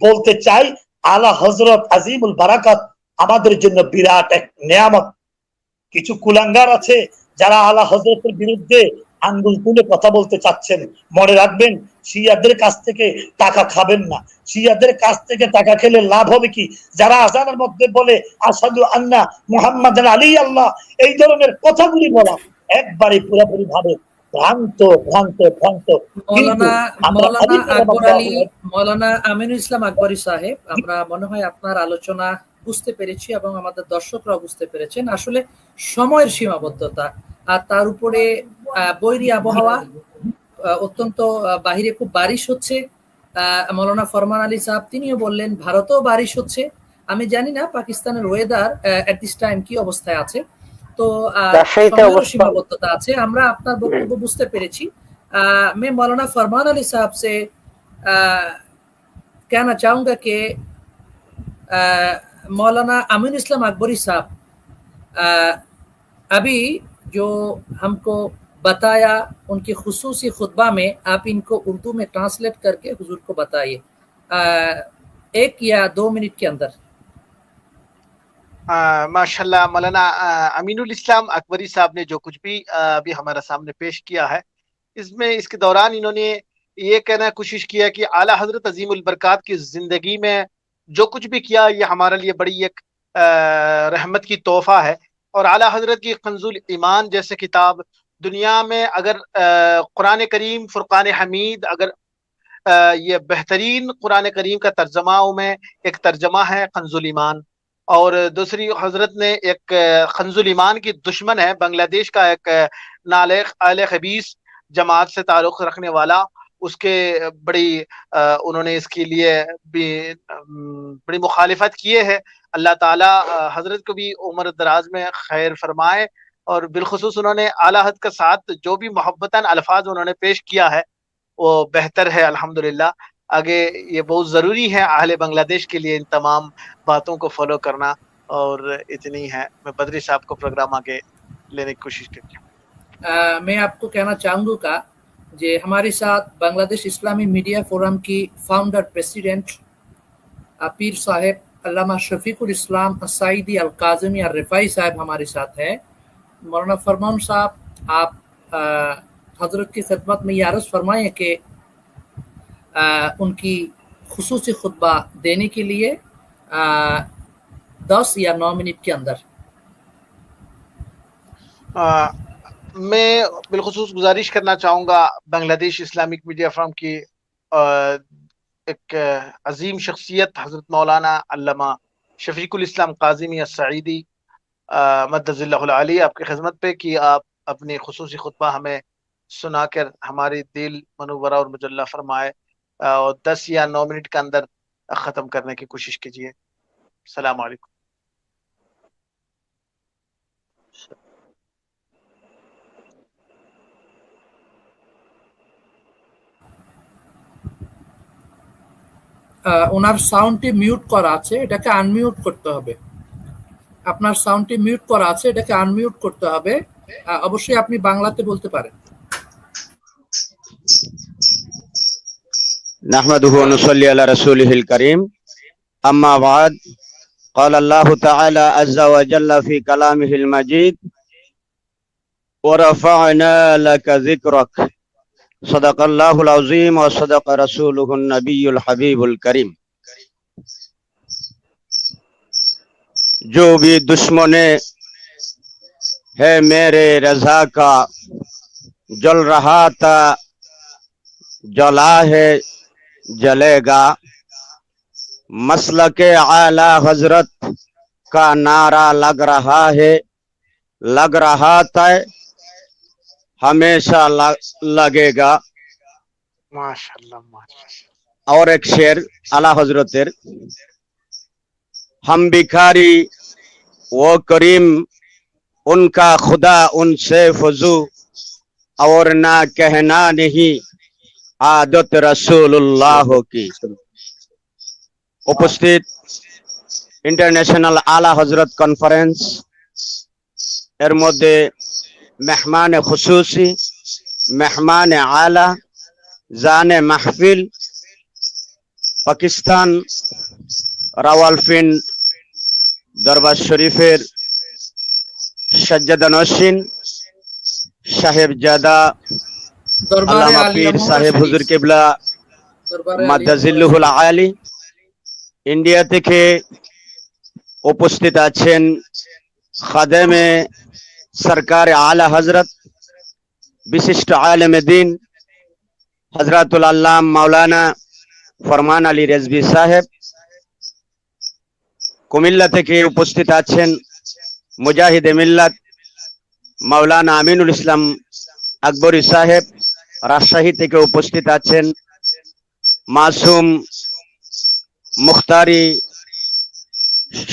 S6: বলতে চাই, আলা হযরত আজিমুল বারাকাত আমাদের জন্য বিরাট এক নিয়ামত। কিছু কুলাঙ্গার আছে যারা আলা হযরতের বিরুদ্ধে আঙ্গুল তুলে কথা বলতে চাচ্ছেন। মনে রাখবেন, শিয়াদের কাছ থেকে টাকা খাবেন না। শিয়াদের কাছ থেকে টাকা খেলে লাভ হবে কি? যারা আযানের মধ্যে বলে আশহাদু আন্না মুহাম্মাদান আলী আল্লাহ, এই ধরনের কথাগুলি বলা একবারে পুরোপুরি ভাবে ভ্রান্ত ভ্রান্ত ভ্রান্ত।
S2: মৌলানা আমিনুল ইসলাম আকবরী সাহেব, আমরা মনে হয় আপনার আলোচনা বুঝতে পেরেছি এবং আমাদের দর্শকরাও বুঝতে পেরেছেন। আসলে সময়ের সীমাবদ্ধতা আর তার উপরে বৈরী আবহাওয়া, অত্যন্ত বাহিরে খুব বারিশ হচ্ছে। মৌলানা ফরমান আলী সাহেব তিনিও বললেন ভারতেও বারিশ হচ্ছে। আমি জানি না পাকিস্তানের ওয়েদার এট দিস টাইম কি অবস্থায় আছে, তো সীমাবদ্ধতা আছে। আমরা আপনার বক্তব্য বুঝতে পেরেছি। मैं मौलाना फरमान अली साहब से कहना चाहूँगा कि मौलाना अमीन इस्लाम अकबरी साहब अभी जो हमको बताया उनके खुसूसी खुतबा में, आप इनको उर्दू में ट्रांसलेट करके हुजूर को बताइए 1 या 2 मिनट के अंदर।
S4: माशाल्लाह, मौलाना अमीनुल इस्लाम अकबरी साहब ने जो कुछ भी अभी हमारा सामने पेश किया है, इसमें इसके दौरान इन्होंने ये कहना कोशिश किया कि आला हजरत अजीमुल बरकात की जिंदगी में जो कुछ भी किया ये हमारे लिए बड़ी एक रहमत की तोहफा है। और आला हजरत की कंजुल ईमान जैसे किताब दुनिया में अगर कुरान करीम फुरकान हमीद, अगर ये बेहतरीन कुरान करीम का तर्जमाओं में एक तर्जमा है कंजुल ईमान। और दूसरी हजरत ने एक कंजुल ईमान की दुश्मन है, बांग्लादेश का एक नालेख आले खबीस जमात से ताल्लुक़ रखने वाला, उसके बड़ी उन्होंने इसके लिए भी बड़ी मुखालिफत किए है। अल्लाह ताला हजरत को भी उम्र दराज में खैर फरमाए। और बिलखुसूस उन्होंने आला हज़रत के साथ जो भी मोहब्बतन अल्फाज उन्होंने पेश किया है वो बेहतर है अल्हम्दुलिल्लाह। आगे ये बहुत ज़रूरी है अहले बांग्लादेश के लिए इन तमाम बातों को फॉलो करना। और इतनी है, मैं बदरी साहब को प्रोग्राम आगे लेने की कोशिश करती हूँ।
S2: मैं आपको कहना चाहूँगा कि हमारे साथ बांग्लादेश इस्लामी मीडिया फोरम की फाउंडर प्रेसिडेंट पीर साहब अल्लामा शफीकुल इस्लाम साइदी अल काज़मी अल रिफाई साहब हमारे साथ हैं। मौलाना फरमान साहब, आप हजरत की खिदमत में ये अर्ज़ फरमाएं कि उनकी खुसूसी खुतबा देने के लिए 10 या 9 मिनट के अंदर।
S4: मैं बिलखुसूस गुजारिश करना चाहूँगा बांग्लादेश इस्लामिक मीडिया फोरम की एक अजीम शख्सियत हज़रत मौलाना अल्लामा शफीकुल इस्लाम काज़मी अस्सईदी मद्दज़िल्लाहुल आली आपकी खिदमत पे कि आप अपनी खुसूसी खुतबा हमें सुनाकर हमारी दिल मनव्वरा और मुजल्ला फरमाए और 10 या 9 मिनट के अंदर ख़त्म करने की कोशिश कीजिए। अस्सलामु अलैकुम।
S2: ওনার সাউন্ডটি মিউট করা আছে, এটাকে আনমিউট করতে হবে। আপনার সাউন্ডটি মিউট করা আছে, এটাকে আনমিউট করতে হবে। অবশ্যই আপনি বাংলাতে বলতে পারেন।
S7: نحمده ونصلي على رسوله الكريم أما بعد قال الله تعالى عز وجل في كلامه المجيد ورفعنا لك ذكرك صدق الله العظيم وصدق رسوله النبي الحبيب الكريم। जो भी दुश्मने है मेरे रजा का जल रहा था जला है जलेगा, मसलके आला हजरत का नारा लग रहा था हमेशा लगेगा।
S4: माशाल्लाह माशाल्लाह।
S7: और एक शेर आला हजरतेर, हम भिखारी वो करीम उनका खुदा उनसे फजू और ना कहना नहीं आदत रसूलुल्लाह की। उपस्थित इंटरनेशनल आला हजरत कॉन्फ्रेंस एर मध्य मेहमान खुसूसी, मेहमान आला, जाने महफिल, पाकिस्तान रावलपिंड दरबार शरीफेर सज्जादा नशीन साहेबजादा
S2: দরবারে
S7: আল্লামা
S2: আলিয়া
S7: পীর
S2: মোহাম্মদ
S7: সাহেব
S2: শরীফ,
S7: হুজুর কিবলা
S2: দরবারে আলিয়া
S7: মাদ্দাজিল্লুহুল আলী, ইন্ডিয়া থেকে উপস্থিত আছেন খাদেমে সরকার আলা হজরত বিশিষ্ট আলেমে দিন হজরতুল আল্লাম মাওলানা ফরমান আলী রেজভী সাহেব। কুমিল্লা থেকে উপস্থিত আছেন মুজাহিদে মিল্লাত মাওলানা আমিনুল ইসলাম আকবরী সাহেব। রাজশাহী থেকে উপস্থিত আছেন মাসুম মুখতারি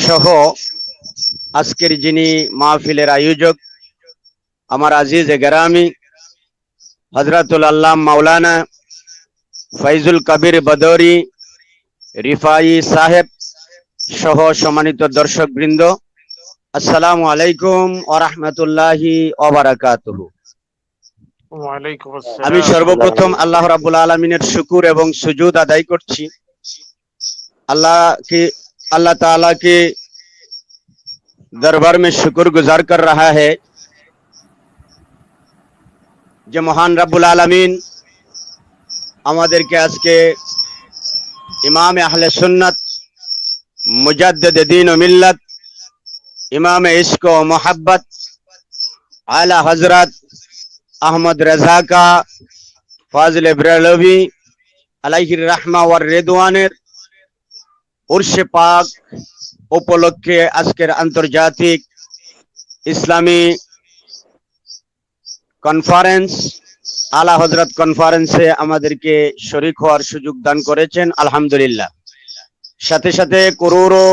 S7: সহ আজকের যিনি মাহফিলের আয়োজক আমার আজিজ গরামি হযরতুল আল্লাহ মাওলানা ফয়জুল কবির বদরি রিফাই সাহেব সহ সম্মানিত দর্শক বৃন্দ, আসসালামু আলাইকুম ওয়া রাহমাতুল্লাহি ওয়া বারাকাতুহু।
S4: ওয়ালাইকুম আসসালাম।
S7: আমি সর্বপ্রথম আল্লাহ রাব্বুল আলামিনের শুকর এবং সুজুদ আদায় করছি। अल्लाह ताला के दरबार में शुक्र गुजार कर रहा है যে মহান রব্বুল আলামিন আমাদেরকে আজকে ইমাম আহলে সুন্নাত মুজাদ্দিদ দ্বীন ও মিল্লাত ইমাম ইশক ও মোহাব্বত আলা হযরত আহমদ রাজা কা ফাজিল ব্রেলভি আলাইহির রাহমা ওয়ার রিদওয়ানের উরশে পাক উপলক্ষে আজকের আন্তর্জাতিক ইসলামী কনফারেন্স আলা হযরত কনফারেন্সে আমাদেরকে শরীক হওয়ার সুযোগ দান করেছেন, আলহামদুলিল্লাহ। সাথে সাথে করোড়ো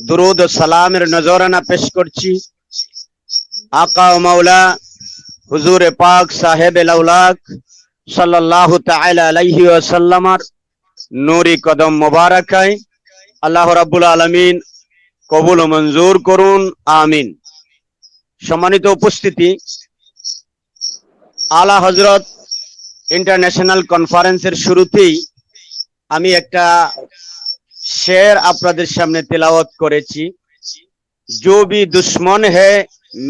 S7: দুরুদ ও সালামের নজরানা পেশ করছি আকা ও মাওলা হুজুর পাক সাহেব লাউলাক সাল্লাল্লাহু তাআলা আলাইহি ওয়াসাল্লামার নূরি কদম মোবারকায়। আল্লাহ রাব্বুল আলামিন কবুল ও মঞ্জুর করুন, আমিন। সম্মানিত উপস্থিতি, আলা হযরত ইন্টারন্যাশনাল কনফারেন্সের শুরুতেই আমি একটা শের আপনাদের সামনে তেলাওয়াত করেছি, जो भी दुश्मन है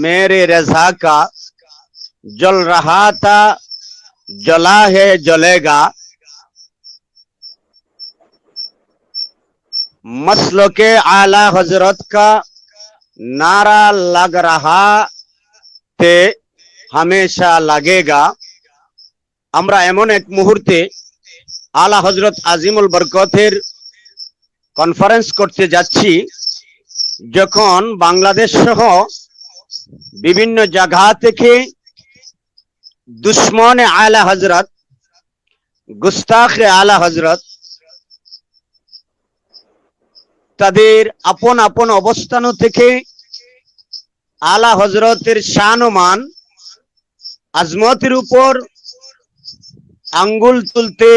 S7: मेरे रज़ा का जल रहा था जला है जलेगा, मसलके आला हजरत का नारा लग रहा थे हमेशा लगेगा। আমরা এমন এক মুহূর্তে আলা হযরত আজিমুল বরকতের কনফারেন্স করতে যাচ্ছি যখন বাংলাদেশ সহ বিভিন্ন জায়গা থেকে দুশ্মনে আলা হযরত, গুস্তাখে আলা হযরত তাদের আপন আপন অবস্থান থেকে আলা হযরতের শান ও মান আজমতের উপর আঙ্গুল তুলতে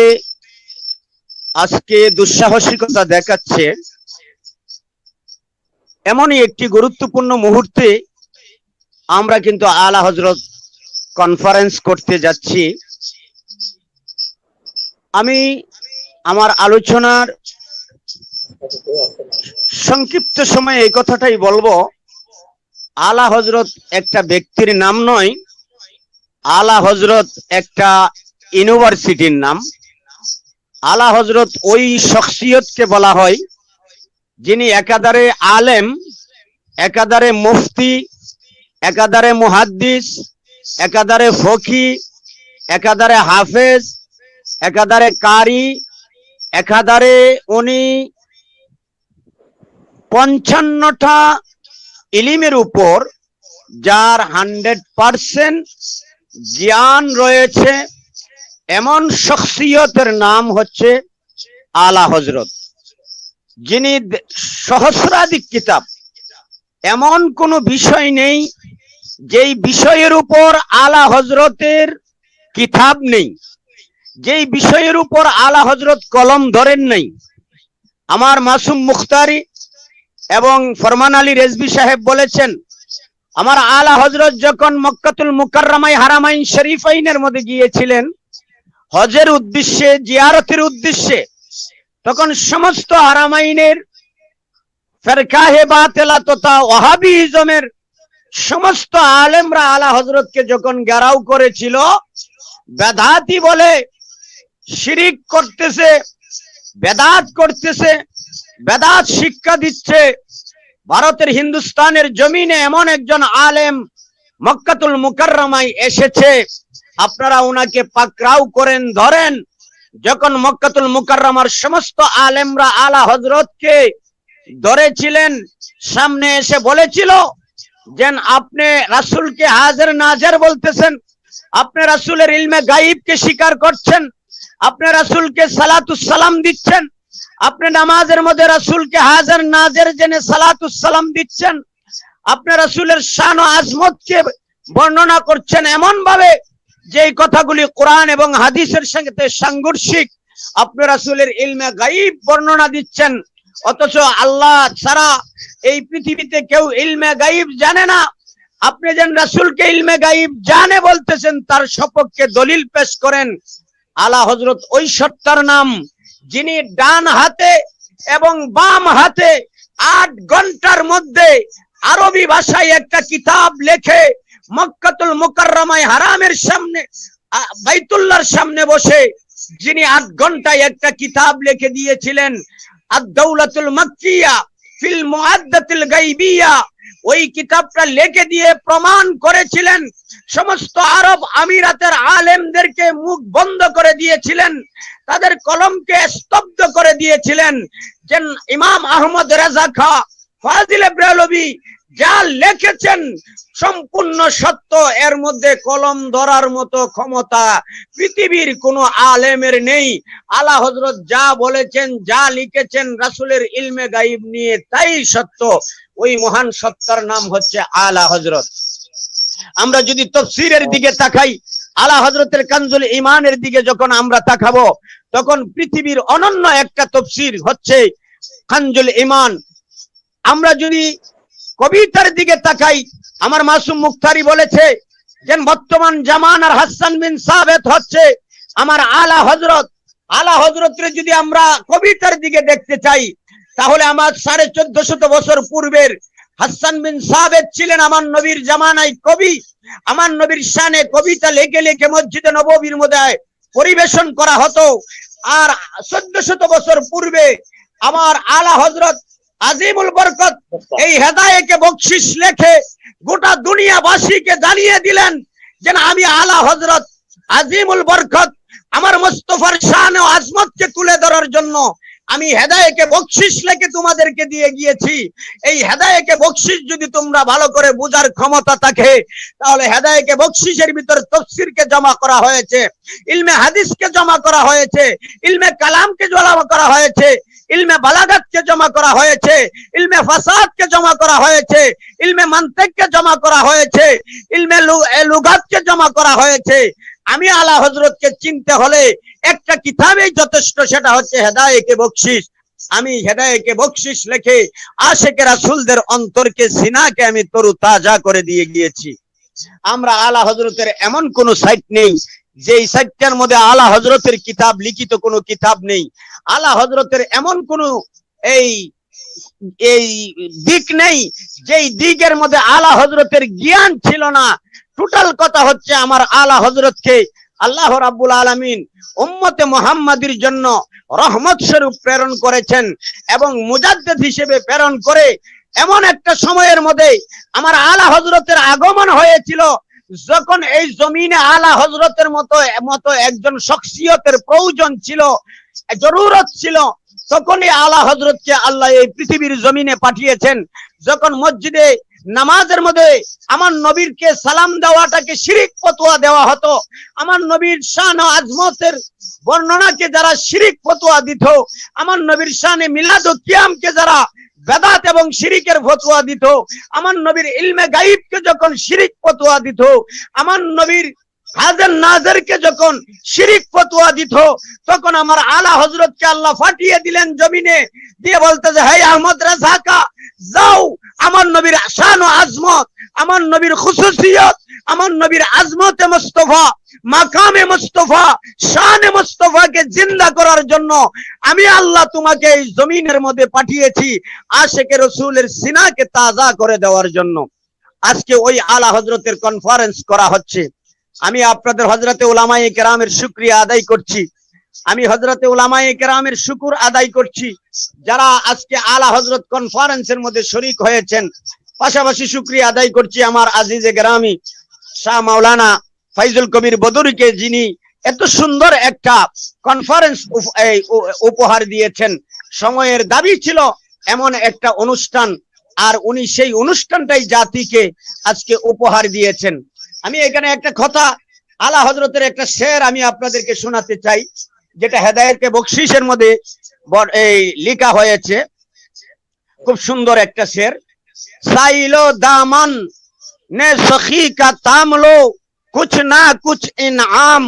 S7: আজকে দুঃসাহসিকতা দেখাচ্ছে। এমনই একটি গুরুত্বপূর্ণ মুহূর্তে আমরা কিন্তু আলা হযরত কনফারেন্স করতে যাচ্ছি। আমি আমার আলোচনার সংক্ষিপ্ত সময়ে এই কথাটাই বলবো, আলা হযরত একটা ব্যক্তির নাম নয়, আলা হযরত একটা ইউনিভার্সিটির নাম। আলা হযরত ওই শখসিয়তকে বলা হয় যিনি একাধারে আলেম, একাধারে মুফতি, একাধারে মুহাদ্দিস, একাধারে ফকি, একাধারে হাফেজ, একাধারে কারি, একাধারে উনি ৫৫টা ইলমের উপর যার 100% জ্ঞান রয়েছে, এমন শখসিয়তের নাম হচ্ছে আলা হযরত, যিনি সহস্রাধিক কিতাব, এমন কোন বিষয় নেই যেই বিষয়ের উপর আলা হযরতের কিতাব নেই, যেই বিষয়ের উপর আলা হযরত কলম ধরেন নাই। আমার মাসুম মুখতারি এবং ফরমান আলী রেজভী সাহেব বলেছেন আমার আলা হযরত যখন মক্কাতুল মুকাররমায় হারামাইন শরীফাইনের মধ্যে গিয়েছিলেন হজের উদ্দেশ্যে, জিয়ারতের উদ্দেশ্যে, তখন সমস্ত হারামাইনের ফিরকাহে বাতিলা তথা ওয়াহাবিজমের সমস্ত আলেমরা আলা হযরতকে যখন ঘেরাও করেছিল, বেদাতি বলে, শিরিক করতেছে, বেদাত করতেছে, বেদাত শিক্ষা দিচ্ছে। ভারতের হিন্দুস্তানের জমিনে এমন একজন আলেম মক্কাতুল মুকাররমায় এসেছে, আপনারা উনাকে পাকড়াও করেন, ধরেন। যখন মক্কাতুল মুকাররমার সমস্ত আলেমরা আলা হযরতকে ধরেছিলেন, সামনে এসে বলেছিল যে আপনি রাসূলকে হাজির নাজির বলতেছেন, আপনি রাসূলের ইলমে গায়েবকে স্বীকার করছেন, আপনি রাসূলকে সালাতুস সালাম দিচ্ছেন, আপনি নামাজের মধ্যে রাসূলকে হাজির নাজির জেনে সালাতুস সালাম দিচ্ছেন, আপনি রাসূলের শান ও আজমতকে বর্ণনা করছেন এমন ভাবে যে এই কথাগুলি কোরআন এবং হাদিসের সঙ্গে সাংঘর্ষিক। আপনি রাসূলের ইলমে গায়েব বর্ণনা দিচ্ছেন, অথচ আল্লাহ ছাড়া এই পৃথিবীতে কেউ ইলমে গায়েব জানে না। আপনি যেন রাসূলকে ইলমে গায়েব জানে বলতেছেন, তার সপক্ষে দলিল পেশ করেন। আলা হযরত ওই সত্তার নাম যিনি ডান হাতে এবং বাম হাতে 8 ঘন্টার মধ্যে আরবি ভাষায় একটা কিতাব লেখে মক্কাতুল মুকাররমায় হারামের সামনে, বাইতুল্লাহর সামনে বসে যিনি 8 ঘন্টায় একটা কিতাব লিখে দিয়েছিলেন, আদ-দাওলাতুল মাক্কিয়া ফিল মুআদ্দাতিল গায়বিয়া। ওই কিতাবটা লিখে দিয়ে প্রমাণ করেছিলেন, সমস্ত আরব আমিরাতের আলেমদেরকে মুখ বন্ধ করে দিয়েছিলেন, তাদের কলমকে স্তব্ধ করে দিয়েছিলেন। যে ইমাম আহমদ রেজা খা ফাজিল ব্রেলভী যা লিখেছেন সম্পূর্ণ সত্য, এর মধ্যে কলম ধরার মতো ক্ষমতা পৃথিবীর কোনো আলেমের নেই। আলা হযরত যা বলেছেন, যা লিখেছেন রাসূলের ইলমে গায়েব নিয়ে, তাই সত্য। ওই মহান সত্তার নাম হচ্ছে আলা হযরত। আমরা যদি তাফসীরের দিকে তাকাই, আলা হযরতের কানজুল ঈমানের দিকে যখন আমরা তাকাবো, তখন পৃথিবীর অনন্য একটা তাফসীর হচ্ছে কানজুল ঈমান। আমরা যদি কবিতার দিকে তাকাই, আমার মাসুম মুখতারি বলেছে যে বর্তমান জামানার হাসান বিন সাবেত হচ্ছে আমার আলা হযরত। আলা হযরতের যদি আমরা কবিতার দিকে দেখতে চাই, তাহলে আমার 1450 বছর পূর্বের হাসান বিন সাবেত ছিলেন আমার নবীর জামানায় কবি। আমার নবীর শানে কবিতা লিখে লিখে মসজিদে নববীর মধ্যে পরিবেশন করা হতো। আর 1400 বছর পূর্বে আমার আলা হযরত আজিমুল বরকত এই হেদায়েতকে বকশিশ লেখে গোটা দুনিয়াবাসীকে জানিয়ে দিলেন যে আমি আলা হযরত আজিমুল বরকত আমার মুস্তাফার শান ও আজমতকে তুলে ধরার জন্য আমি হেদায়েতকে বকশিশ লেখে তোমাদেরকে দিয়ে গিয়েছি। এই হেদায়েতকে বকশিশ যদি তোমরা ভালো করে বোঝার ক্ষমতা থাকে, তাহলে হেদায়েতকে বকশিশের ভিতর তাফসীরকে জমা করা হয়েছে, ইলমে হাদিসকে জমা করা হয়েছে, ইলমে কালামকে জমা করা হয়েছে, ইলমে বালাগাতকে জমা করা হয়েছে, ইলমে ফাসাদকে জমা করা হয়েছে, ইলমে মানতিককে জমা করা হয়েছে, ইলমে লুগাতকে জমা করা হয়েছে। আমি আলা হযরতকে চিনতে হলে একটা কিতাবেই যথেষ্ট, সেটা হচ্ছে হেদায়েতকে বকশিশ। আমি হেদায়েতকে বকশিশ লিখে আশিকে রাসূলদের অন্তরকে সিনাকে আমি তরু তাজা করে দিয়ে গিয়েছি। আমরা আলা হযরতের এমন কোন সাইট নেই যেই সাইটটার মধ্যে আলা হযরতের কিতাব, লিখিত কোনো কিতাব নেই। আলা হযরতের এমন কোন এই দিক নেই যেই দিকের মধ্যে আলা হযরতের জ্ঞান ছিল না। টোটাল কথা হচ্ছে আমার আলা হযরতকে আল্লাহ রাব্বুল আলামিন উম্মতে মুহাম্মাদির জন্য রহমত স্বরূপ প্রেরণ করেছেন এবং মুজাদ্দিদ হিসেবে প্রেরণ করে এমন একটা সময়ের মধ্যে আমার আলা হযরতের আগমন হয়েছিল, যখন এই জমিনে আলা হযরতের মতো একজন শখসিয়তের প্রয়োজন ছিল, জরুরত ছিল। তখনই আলা হযরতকে আল্লাহ এই পৃথিবীর জমিনে পাঠিয়েছেন। যখন মসজিদে নামাজের মধ্যে আমার নবীরকে সালাম দেওয়াটাকে শিরিক ফতোয়া দেওয়া হতো, আমার নবীর শান ও আজমতের বর্ণনাকে যারা শিরিক ফতোয়া দিত, আমার নবীর শানে মিলাদ ও কিয়ামকে যারা বেদাত এবং শিরিকের ফতোয়া দিত, আমার নবীর ইলমে গায়েবকে যখন শিরিক ফতোয়া দিত, আমার নবীর হাজার নাজারকে যখন শিরিক ফতোয়া দিত, তখন আমার আলা হযরতকে আল্লাহ ফাটিয়ে দিলেন জমিনে, দিয়ে বলতেছে, হে আহমদ রেজা কা, যাও আমার নবীর শান ও আজমত, আমার নবীর খুসুসিয়ত, আমার নবীর আজমতে মুস্তাফা, মাকামে মুস্তাফা, শানে মুস্তাফাকে জিন্দা করার জন্য আমি আল্লাহ তোমাকে এই জমিনের মধ্যে পাঠিয়েছি, আশিকে রাসূলের সিনাকে তাজা করে দেওয়ার জন্য। আজকে ওই আলা হযরতের কনফারেন্স করা হচ্ছে। আমি আপনাদের হযরতে উলামায়ে কেরামের শুকরিয়া আদায় করছি, আমি হযরতে উলামায়ে কেরামের শুকর আদায় করছি যারা আজকে আলা হযরত কনফারেন্সের মধ্যে শরীক হয়েছেন। পাশাপাশি শুকরিয়া আদায় করছি আমার আজিজে গ্রামী শাহ মাওলানা ফাইজুল কবির বদরীকে, যিনি এত সুন্দর একটা কনফারেন্স উপহার দিয়েছেন। সময়ের দাবি ছিল এমন একটা অনুষ্ঠান, আর উনি সেই অনুষ্ঠানটাই জাতিকে আজকে উপহার দিয়েছেন। আমি এখানে একটা কথা, আলা হযরতের একটা শের আমি আপনাদেরকে শোনাতে চাই, যেটা হেদায়েতকে বকশিশের মধ্যে লেখা হয়েছে। খুব সুন্দর একটা শের। সাইলো দামান নে সখী কা তামলো, কুছ না কুছ ইনআম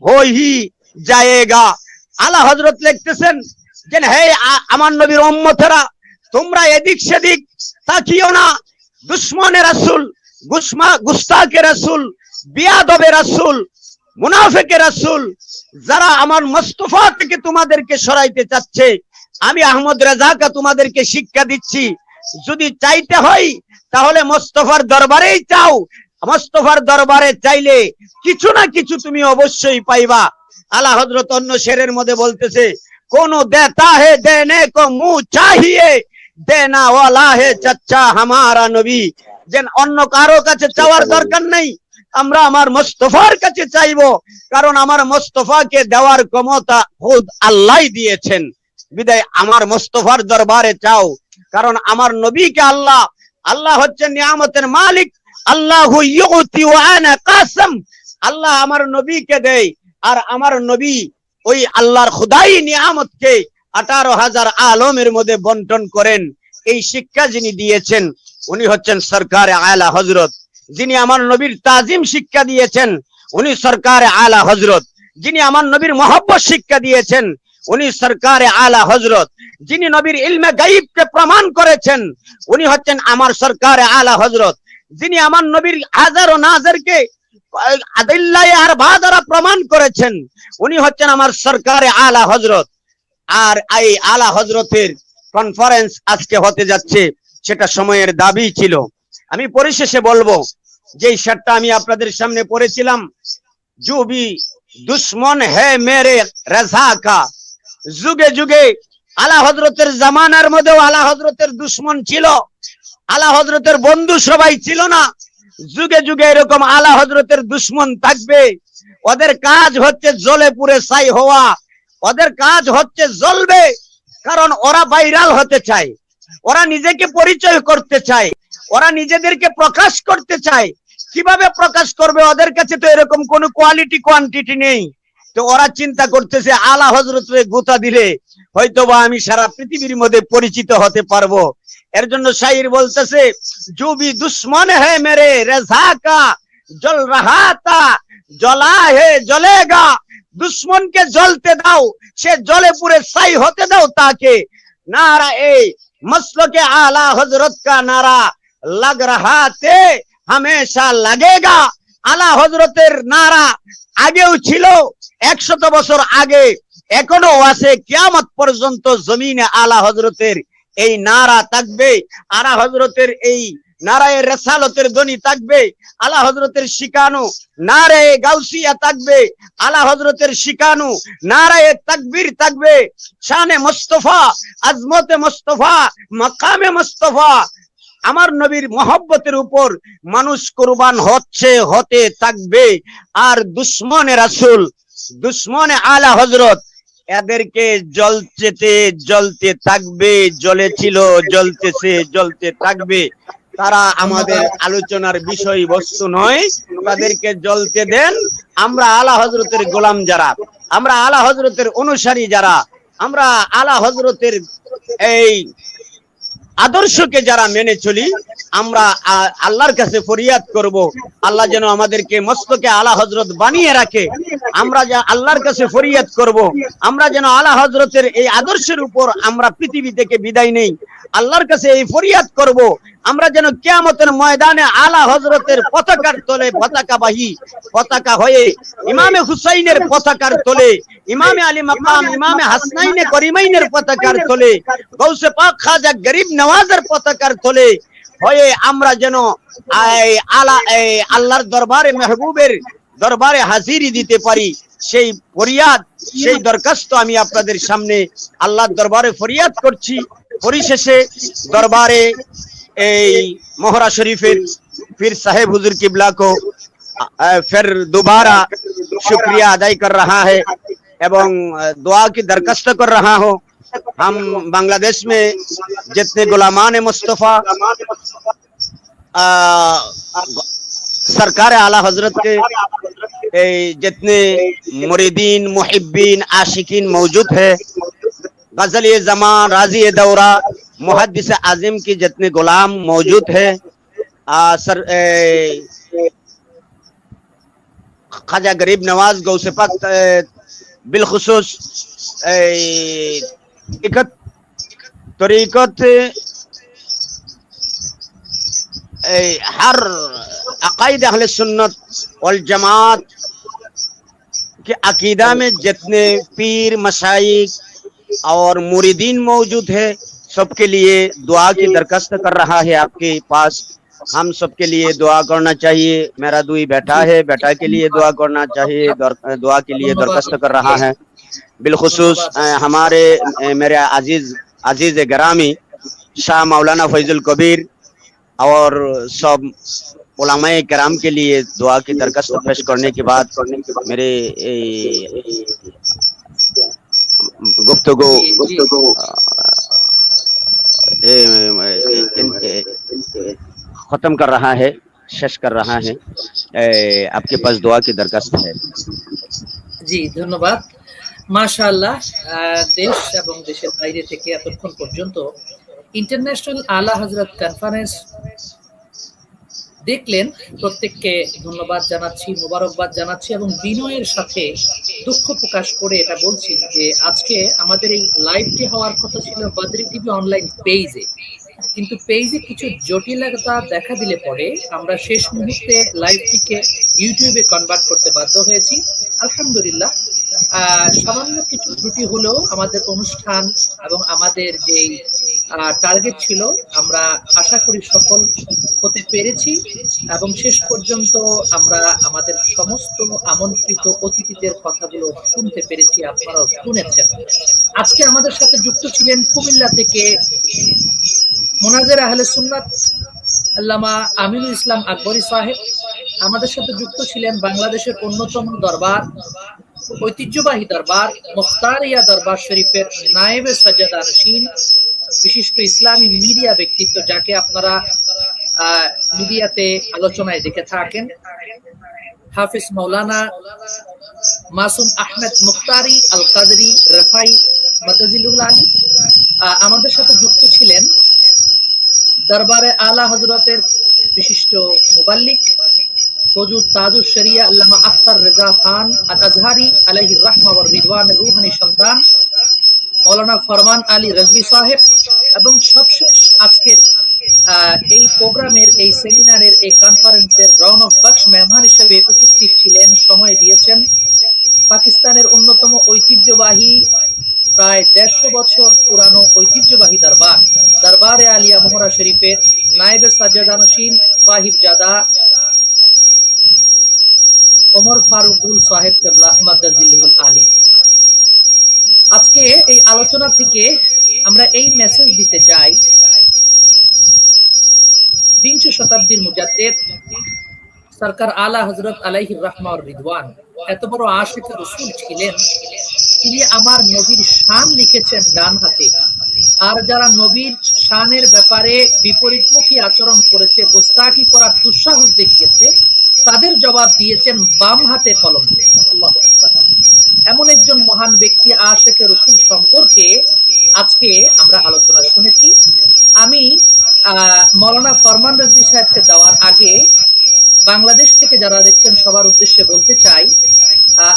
S7: হো হি জায়েগা। আলা হযরত লিখতেছেন যে, হে আমার নবীর উম্মতেরা, তোমরা এদিক সেদিক তাকিও না। দুশমনে রাসূল, গুস্তাখে রাসূল, বিয়াদবে রাসূল, মুনাফিকে রাসূল, যারা আমার মুস্তাফা থেকে তোমাদেরকে সরাইতে চাচ্ছে, আমি আহমদ রেজাকা তোমাদেরকে শিক্ষা দিচ্ছি, যদি চাইতে হয় তাহলে মুস্তাফার দরবারেই চাও। মুস্তাফার দরবারে চাইলে কিছু না কিছু তুমি অবশ্যই পাইবা। আলা হযরত অন্য শেরের মধ্যে বলতেছে, কোন দেতা হে দেনে কো মুহ চাহিয়ে, দেনা ওয়ালা হে চাচা হামারা নবী। যেন অন্য কারো কাছে চাওয়ার দরকার নেই, আমরা আমার মুস্তাফার কাছে চাইবো, কারণ আমার মুস্তাফাকে দেওয়ার ক্ষমতা খুদ আল্লাহ দিয়েছেন। বিদায় আমার মুস্তাফার দরবারে চাও, কারণ আমার নবীকে আল্লাহ হচ্ছে নিয়ামতের মালিক। আল্লাহু ইউতি ওয়া আনা কাসম, আল্লাহ আমার নবীকে দেয়, আর আমার নবী ওই আল্লাহর খোদাই নিয়ামতকে 18,000 আলমের মধ্যে বন্টন করেন। এই শিক্ষা যিনি দিয়েছেন উনি হচ্ছেন সরকারে আলা হযরত। যিনি আমার নবীর তাজিম শিক্ষা দিয়েছেন উনি সরকারে আলা হযরত। যিনি আমার নবীর মহব্বত শিক্ষা দিয়েছেন উনি সরকারে আলা হযরত। যিনি নবীর ইলমে গায়বকে প্রমাণ করেছেন উনি হচ্ছেন আমার সরকারে আলা হযরত। যিনি আমার নবীর হাজার ও নাজারকে আদিল্লায়ে আরবা দ্বারা প্রমাণ করেছেন উনি হচ্ছেন আমার সরকারে আলা হযরত। আর এই আলা হযরতের কনফারেন্স আজকে হতে যাচ্ছে, সেটা সময়ের দাবি ছিল। আমি পরিশেষে বলবো, যে শার্টটা আমি আপনাদের সামনে পড়েছিলাম, जो भी दुश्मन है मेरे रजा का, যুগে যুগে আলা হযরতের জামানার মধ্যেও আলা হযরতের দুশমন ছিল, আলা হযরতের বন্ধু সবাই ছিল না। যুগে যুগে এরকম আলা হযরতের দুশমন থাকবে। ওদের কাজ হচ্ছে জ্বলে পুড়ে ছাই হওয়া, ওদের কাজ হচ্ছে জ্বলবে, কারণ ওরা ভাইরাল হতে চায়, ওরা নিজেকে পরিচয় করতে চায়, ওরা নিজেদেরকে প্রকাশ করতে চায়। কিভাবে প্রকাশ করবে? ওদের কাছে তো এরকম কোনো কোয়ালিটি কোয়ান্টিটি নেই। তো ওরা চিন্তা করতেছে আলা হযরতকে গোতা দিলে হয়তোবা আমি সারা পৃথিবীর মধ্যে পরিচিত হতে পারবো। এর জন্য শাইর বলতেছে, जो भी दुश्मन है मेरे रजा का, जल रहा था जला है जलेगा। दुश्मनকে জ্বলতে দাও, সে জ্বলে পুড়ে ছাই হতে দাও তাকে। नारा ए मसलके आला हजरत का नारा लग रहा थे हमेशा लगेगा। আলা হযরতের নারা আগেও ছিল, 100 বছর আগে, এখনো আছে, কিয়ামত পর্যন্ত জমিনে আলা হযরতের এই নারা থাকবে। আলা হযরতের এই নারায়ে রিসালতের ধ্বনি থাকবে, আলা হযরতের শিখানো নারায়ে গাউসিয়া থাকবে, আলা হযরতের শিখানো নারায়ে তাকবীর থাকবে। শানে মুস্তাফা, আজমতে মুস্তাফা, মাকামে মুস্তাফা, আমার নবীর মহব্বতের উপর মানুষ কুরবান হতে থাকবে। আর দুশমনে রাসূল, দুশমনে আলা হযরত, এদেরকে জ্বলতে থাকবে, জ্বলেছিল, জ্বলতেছে, জ্বলতে থাকবে। তারা আমাদের আলোচনার বিষয়বস্তু নয়, তাদেরকে জ্বলতে দেন। আমরা আলা হযরতের গোলাম যারা, আমরা আলা হযরতের অনুসারী যারা, আমরা আলা হযরতের এই আদর্শকে যারা মেনে চলি আমরা আল্লাহর কাছে ফরিয়াদ করব আল্লাহ যেন আমাদেরকে মস্তকে আলা হযরত বানিয়ে রাখে। আমরা যা আল্লাহর কাছে ফরিয়াদ করব আমরা যেন আলা হযরতের এই আদর্শের উপর আমরা পৃথিবী থেকে বিদায় নেই। আল্লাহর কাছে এই ফরিয়াদ করব আমরা যেন কিয়ামতের ময়দানে আলা হযরতের পতাকার তলে পতাকা হয়ে ইমামে হুসাইনের পতাকার তলে, ইমামে আলী মাকাম, ইমামে হাসনাইনে করিমাইনের পতাকার তলে, গৌসে পাক খাজা গরিব নওয়াজের পতাকার তলে হয়ে আমরা যেন আল্লাহর দরবারে মেহবুবের দরবারে হাজিরি দিতে পারি। সেই ফরিয়াদ, সেই দরখাস্ত আমি আপনাদের সামনে আল্লাহর দরবারে ফরিয়াদ করছি। পরিশেষে দরবারে এই মোহরা শরীফের পীর साहेब हुजूर किबला को फिर दोबारा शुक्रिया अदाई कर रहा है एवं दुआ की दरखास्त कर रहा हूँ। हम बांग्लादेश में जितने गुलामान मुस्तफ़ा सरकार आला हजरत के जितने मुरीदीन मुहिब्बीन आशिकीन मौजूद है, गजल जमान राजी दौरा मुहद्दिस आजिम की जितने गुलाम मौजूद है, सर ख्वाजा गरीब नवाज गौसे पाक बिलखुसूस तरीकत हर अकायद अहले सुन्नत वल जमात के अकीदा में जितने पीर मशाइख और मुरीदीन मौजूद है सबके लिए दुआ की दरखास्त कर रहा है आपके पास। हम सबके लिए दुआ करना चाहिए। मेरा दुई बेटा है, बेटा के लिए दुआ करना चाहिए, दुआ के लिए दरखास्त कर रहा है। बिलखुसूस हमारे मेरे अजीज गरामी शाह मौलाना फैजुल कबीर और सब उलमाए कराम के लिए दुआ की दरखास्त पेश करने के बाद मेरे गुफ्तगू खत्म कर रहा है, शेष कर रहा है। आपके पास दुआ की दरखास्त है।
S2: জি ধন্যবাদ। মাশাআল্লাহ, দেশ এবং দেশের বাইরে থেকে এতক্ষণ পর্যন্ত ইন্টারন্যাশনাল আলা হযরত কনফারেন্স দেখলেন। প্রত্যেককে ধন্যবাদ জানাচ্ছি, মোবারকবাদ জানাচ্ছি এবং বিনয়ের সাথে দুঃখ প্রকাশ করে এটা বলছি যে আজকে আমাদের এই লাইভটি হওয়ার কথা ছিল বদরি টিভি অনলাইন পেজে, কিন্তু পেজে কিছু জটিলতা দেখা দিলে পরে আমরা শেষ মুহূর্তে লাইভটিকে ইউটিউবে কনভার্ট করতে বাধ্য হয়েছি। আলহামদুলিল্লাহ, সামান্য কিছু ত্রুটি হলেও আমাদের অনুষ্ঠান এবং আমাদের যে টার্গেট ছিল আমরা আশা করি সফল হতে পেরেছি এবং শেষ পর্যন্ত আমরা আমাদের সমস্ত আমন্ত্রিত অতিথিদের কথাগুলো শুনতে পেরেছি, আপনারাও শুনেছেন। আজকে আমাদের সাথে যুক্ত ছিলেন কুমিল্লা থেকে মোনাজের আহলে সুন্নাত আল্লামা আমিনুল ইসলাম আকবরী সাহেব। আমাদের সাথে যুক্ত ছিলেন বাংলাদেশের অন্যতম দরবার, ঐতিহ্যবাহী দরবার মুখতারিয়া দরবার শরীফের নায়েবে সাজ্জাদানশীন বিশিষ্ট ইসলামী মিডিয়া ব্যক্তিত্ব, যাকে আপনারা মিডিয়াতে আলোচনায় দেখে থাকেন, হাফিজ মাওলানা মাসুম আহমেদ মুখতারি আল কাদরি রফাই মাদাজিলুল আলী। আমাদের সাথে যুক্ত ছিলেন দরবারে আলা হযরতের বিশিষ্ট মুবাল্লিগ হুজুর তাজুশ শরিয়া আল্লামা আখতার রেজা খান আল আজহারি আলাইহির রাহমা ওয়ার রিদওয়ানের রূহানি সন্তান মৌলানা ফরমান আলী রাজভী সাহেব। এবং সবশেষ আজকের এই প্রোগ্রামের, এই সেমিনারের, এই কনফারেন্সের রৌনক বখশ মেহমান হিসেবে উপস্থিত ছিলেন, সময় দিয়েছেন পাকিস্তানের অন্যতম ঐতিহ্যবাহী প্রায় 150 বছর পুরানো ঐতিহ্যবাহী দরবার দরবারে আলিয়া মোহরা শরীফের নায়েবে সাজ্জাদানশীন সাহিবজাদা ওমর ফারুকুল সাহেব কেবলা মাদাজিলুল আলী। আজকে এই আলোচনা থেকে আমরা এই মেসেজ দিতে চাই, বিংশ শতাব্দীর মুজাদ্দিদ সরকার আলা হযরত আলাইহির রাহমা ওয়ার রিদওয়ান এত বড় আশিক রাসূল ছিলেন, তিনি আমার নবীর শান লিখেছেন ডান হাতে, আর যারা নবীর শানের ব্যাপারে বিপরীতমুখী আচরণ করেছে, গোস্তাখি করার দুঃসাহস দেখিয়েছে, তাদের জবাব দিয়েছেন বাম হাতে কলম। আল্লাহু আকবার। এমন একজন মহান ব্যক্তি আশিক রাসূল সম্পর্কে আজকে আমরা আলোচনা শুনেছি। আমি মৌলানা ফরমান রাজভী সাহেবকে দেওয়ার আগে বাংলাদেশ থেকে যারা দেখছেন সবার উদ্দেশ্যে বলতে চাই,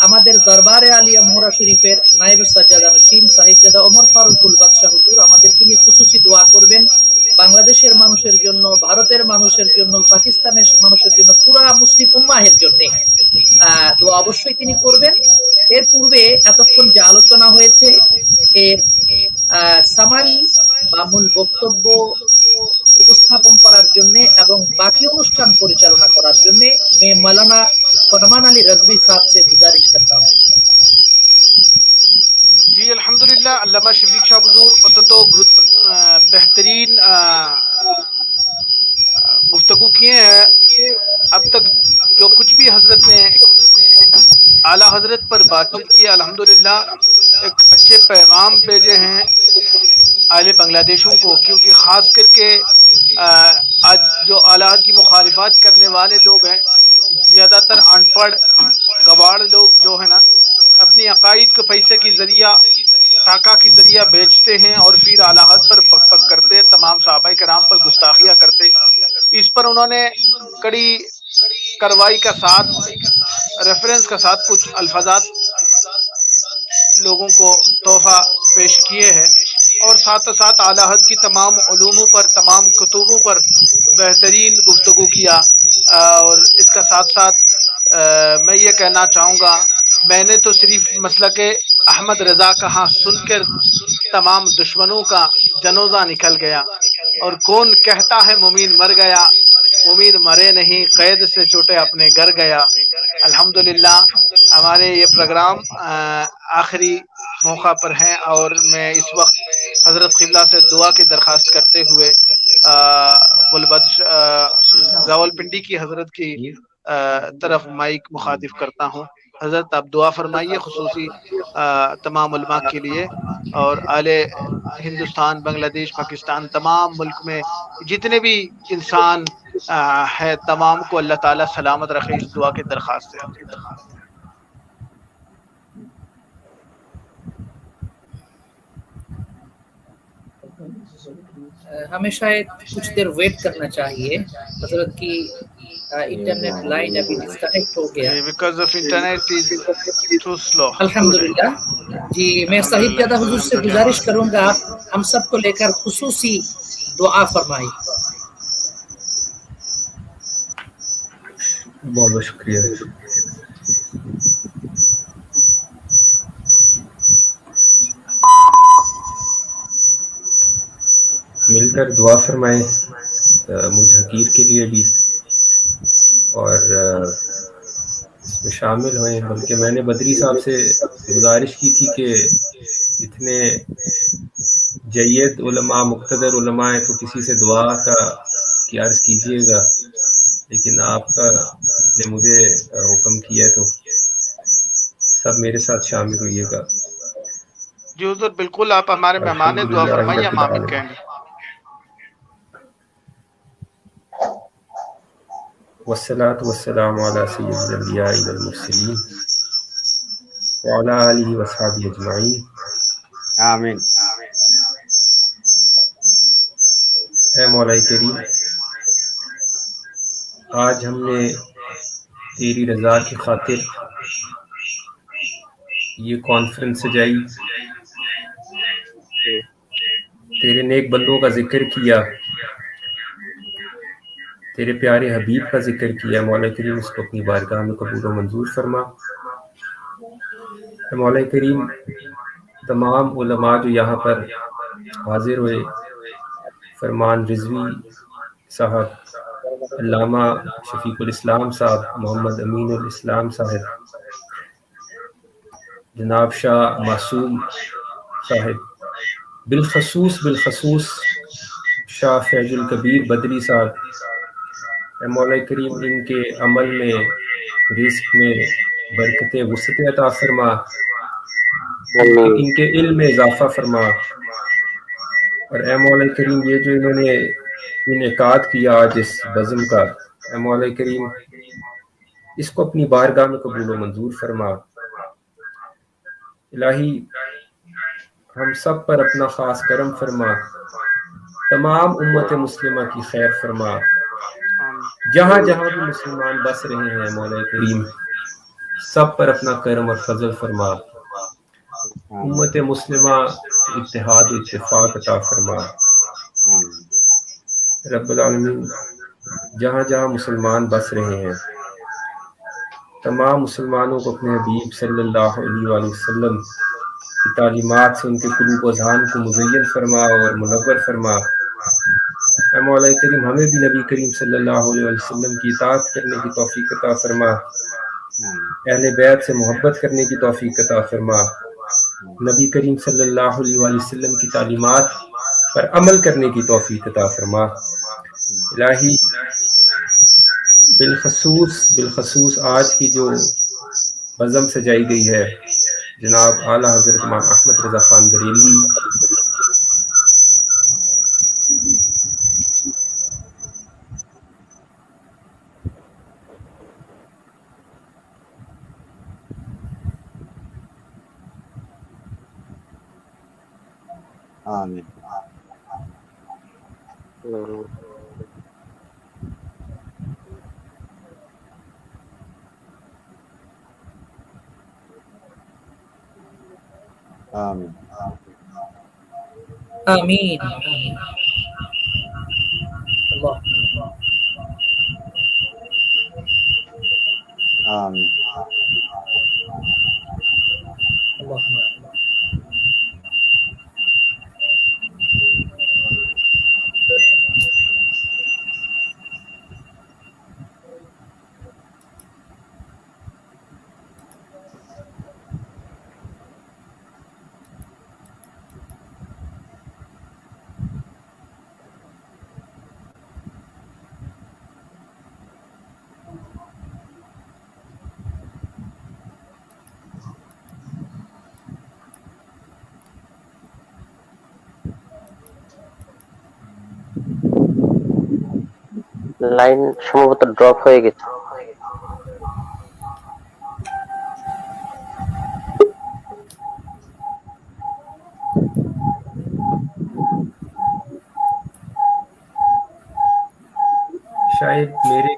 S2: আমাদের দরবারে আলিয়া মোহরা শরীফের নায়েব সাজ্জাদা নশীন সাহিবজাদা ওমর ফারুকুল বাদশাহ হুজুর আমাদেরকে নিয়ে খুশুসি দোয়া করবেন, বাংলাদেশের মানুষের জন্য, ভারতের মানুষের জন্য, পাকিস্তানের মানুষের জন্য, পুরা মুসলিম উম্মাহের জন্য দোয়া অবশ্যই তিনি করবেন। এর পূর্বে এতক্ষণ যে আলোচনা হয়েছে এর সামারি বা মূল বক্তব্য উপস্থাপন করার জন্য এবং বাকি অনুষ্ঠান পরিচালনা করার জন্য मैं मौलाना फरमान अली रजवी साहब से गुजारिश करता हूँ।
S4: जी अल्हम्दुलिल्लाह, अल्लामा शफीक शाह हुजूर অত্যন্ত बेहतरीन गुफ्तगू किए हैं। अब तक जो कुछ भी हजरत ने आला हजरत पर बातचीत की, अल्हम्दुलिल्लाह एक अच्छे पैगाम भेजे हैं आले बांग्लादेशों को, क्योंकि ख़ास करके आज जो आला हज़रत की मुखालिफात करने वाले लोग हैं, ज़्यादातर अनपढ़ गवार लोग जो है ना, अपनी अकायद को पैसे की ज़रिया, टाका की ज़रिया बेचते हैं और फिर आला हज़रत पर पक पक करते, तमाम सहाबाए कराम पर गुस्ताखियाँ करते। इस पर उन्होंने कड़ी कार्रवाई का साथ, रेफरेंस का साथ कुछ अल्फाजात लोगों को तोहफा पेश किए हैं और साथ साथ आला हज़रत की तमाम उलूमों पर, तमाम कुतुबों पर बेहतरीन गुफ्तगू किया। और इसका साथ साथ मैं ये कहना चाहूँगा, मैंने तो सिर्फ मसलक अहमद रज़ा कहा सुनकर तमाम दुश्मनों का जनोजा निकल गया। और कौन कहता है मुमीन मर गया, मुमीन मरे नहीं, कैद से छूटे अपने घर गया। अल्हम्दुलिल्लाह हमारे ये प्रोग्राम आखिरी मौका पर हैं और मैं इस वक्त हज़रत क़िबला से दुआ की दरख्वास्त करते हुए रावलपिंडी की हज़रत की तरफ माइक मुखातिब करता हूँ। हज़रत आप दुआ फरमाइए खुसूसी तमाम उलमा के लिए और आले हिंदुस्तान, बांग्लादेश, पाकिस्तान, तमाम मुल्क में जितने भी इंसान है, तमाम को अल्लाह ताला सलामत रखे, इस दुआ की दरख्वास्त है।
S2: हमें शायद कुछ देर वेट करना चाहिए, हजरत की इंटरनेट लाइन अभी डिस्कनेक्ट हो गया
S4: because of internet is too slow.
S2: अल्हम्दुलिल्लाह जी, मैं साहिबजादा हुजूर से गुजारिश करूंगा आप हम सबको लेकर खुसूसी दुआ फरमाइए।
S5: बहुत बहुत शुक्रिया। मिलकर दुआ फरमाएं मुझ हकीर के लिए भी और इसमें शामिल हुए। बल्कि मैंने बदरी साहब से गुजारिश की थी कि इतने जय्यद उलमा, मुक़्तदर उलमा है, तो किसी से दुआ का की अर्ज़ कीजिएगा, लेकिन आपका ने मुझे हुक्म किया तो सब मेरे साथ शामिल हुइएगा।
S4: जी हुज़ूर, बिल्कुल आप हमारे मेहमान हैं, दुआ फरमाइए, हम आमीन कहेंगे।
S5: वस्सलातु वस्सलामु अला सय्यिदिल अंबिया वल मुरसलीन व अला आलिहि व अस्हाबिहि अजमाइन।
S7: आमीन।
S5: ऐ मौला करीम, आज हमने तेरी रज़ा की खातिर ये कॉन्फ्रेंस सजाई, तेरे नेक बंदों का जिक्र किया, तेरे प्यारे हबीब का जिक्र किया। मौला करीम इसको अपनी बारगाह में कबूल व मंजूर फरमा। मौला करीम तमाम उलमा जो यहाँ पर हाजिर हुए, फरमान रिजवी साहब, अल्लामा शफीकुल इस्लाम साहब, मोहम्मद अमीनुल इस्लाम साहब, जनाब शाह मासूम साहब, बिलखसूस शाह फैजुल कबीर बदरी साहब, मौला करीम इनके अमल में, रिस्क में बरकत वसअत अता फरमा, इनके इल्म में इजाफा फरमा। और ए मौला करीम ये जो इन्होंने इनेकाद किया आज इस बज़म का, ए मौला करीम इसको अपनी बारगाह में कबूल व मंजूर फरमा। इलाही हम सब पर अपना ख़ास करम फरमा تمام امت مسلمہ کی خیر فرما، جہاں جہاں بھی مسلمان بس رہے ہیں مولا کریم سب پر اپنا کرم اور فضل فرما، امت مسلمہ اتحاد و اتفاق عطا فرما رب العالمین۔ جہاں جہاں مسلمان بس رہے ہیں تمام مسلمانوں کو اپنے حبیب صلی اللہ علیہ وآلہ وسلم کی تعلیمات سے ان کے قلوب و اذہان کو مزین فرما اور منور فرما۔ اے مولا کریم ہمیں بھی نبی کریم صلی اللہ علیہ وسلم کی اطاعت کرنے کی توفیق عطا فرما، اہل بیت سے محبت کرنے کی توفیق عطا فرما، نبی کریم صلی اللہ علیہ وسلم کی تعلیمات پر عمل کرنے کی توفیق عطا فرما۔ الہی بالخصوص آج کی جو بزم سجائی گئی ہے جناب اعلیٰ حضرت امام احمد رضا خان بریلوی
S7: آمین آمین
S2: آمین اللہ
S7: آمین
S1: লাইন সম্ভবত ড্রপ হয়ে গেছে।
S5: شاید میرے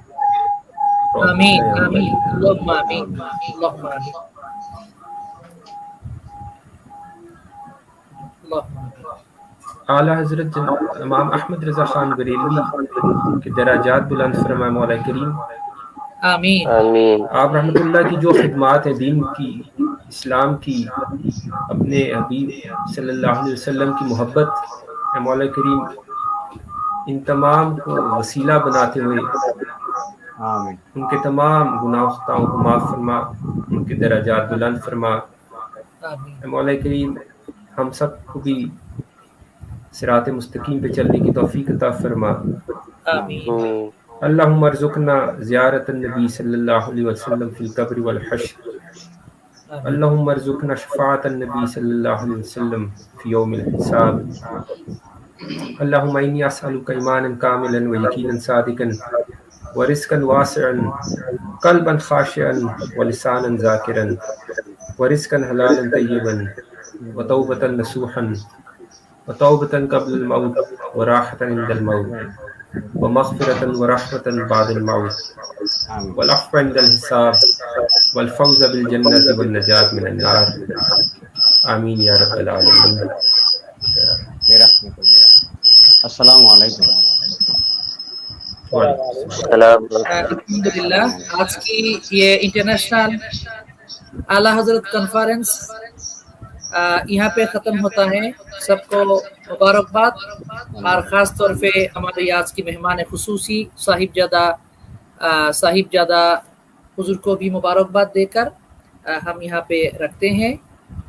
S2: آمین آمین اللہم آمین اللہم آمین اللہم آمین۔
S5: اعلیٰ حضرت جناب امام احمد رضا خان بریلوی کے درجات بلند فرمائے مولا کریم۔
S2: آمین
S1: آمین
S5: آپ رحمۃ اللہ کی جو خدمات ہیں دین کی، اسلام کی، اپنے حبیب صلی اللہ علیہ وسلم کی محبت، اے مولا کریم ان تمام کو وسیلہ بناتے ہوئے
S7: آمین
S5: ان کے تمام گناہ و خطاؤں کو معاف فرما، ان کے درجات بلند فرما۔
S2: آمین
S5: اے مولا کریم ہم سب کو بھی صراط مستقیم پہ چلنے کی توفیق عطا فرما۔
S2: آمین
S5: اللہم ارزقنا زیارت النبی صلی اللہ علیہ وسلم فی القبر والحشر، اللہم ارزقنا شفاعت النبی صلی اللہ علیہ وسلم فی یوم الحساب، اللہم انی اسألک ایمانا کاملا ویقینا صادقا ورزقا واسعا قلبا خاشعا ولسانا ذاکرا ورزقا حلالا طیبا وتوبة نصوحا وتوبة قبل الموت وراحة عند الموت ومغفرة ورحمة بعد الموت والعفو عند الحساب والفوز بالجنة والنجاة من النار، آمین یا رب العالمین۔
S7: السلام علیکم۔
S1: السلام
S2: الحمدللہ آج کی یہ انٹرنیشنل اعلیٰ حضرت کانفرنس یہاں پہ ختم ہوتا ہے۔ سب کو مبارکباد، اور خاص طور پہ ہمارے آج کی مہمان خصوصی صاحبزادہ حضور کو بھی مبارکباد دے کر ہم یہاں پہ رکھتے ہیں۔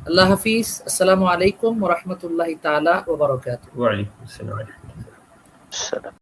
S2: اللہ حافظ، السلام علیکم ورحمۃ اللہ تعالی وبرکاتہ۔
S5: وعلیکم السلام۔
S1: السلام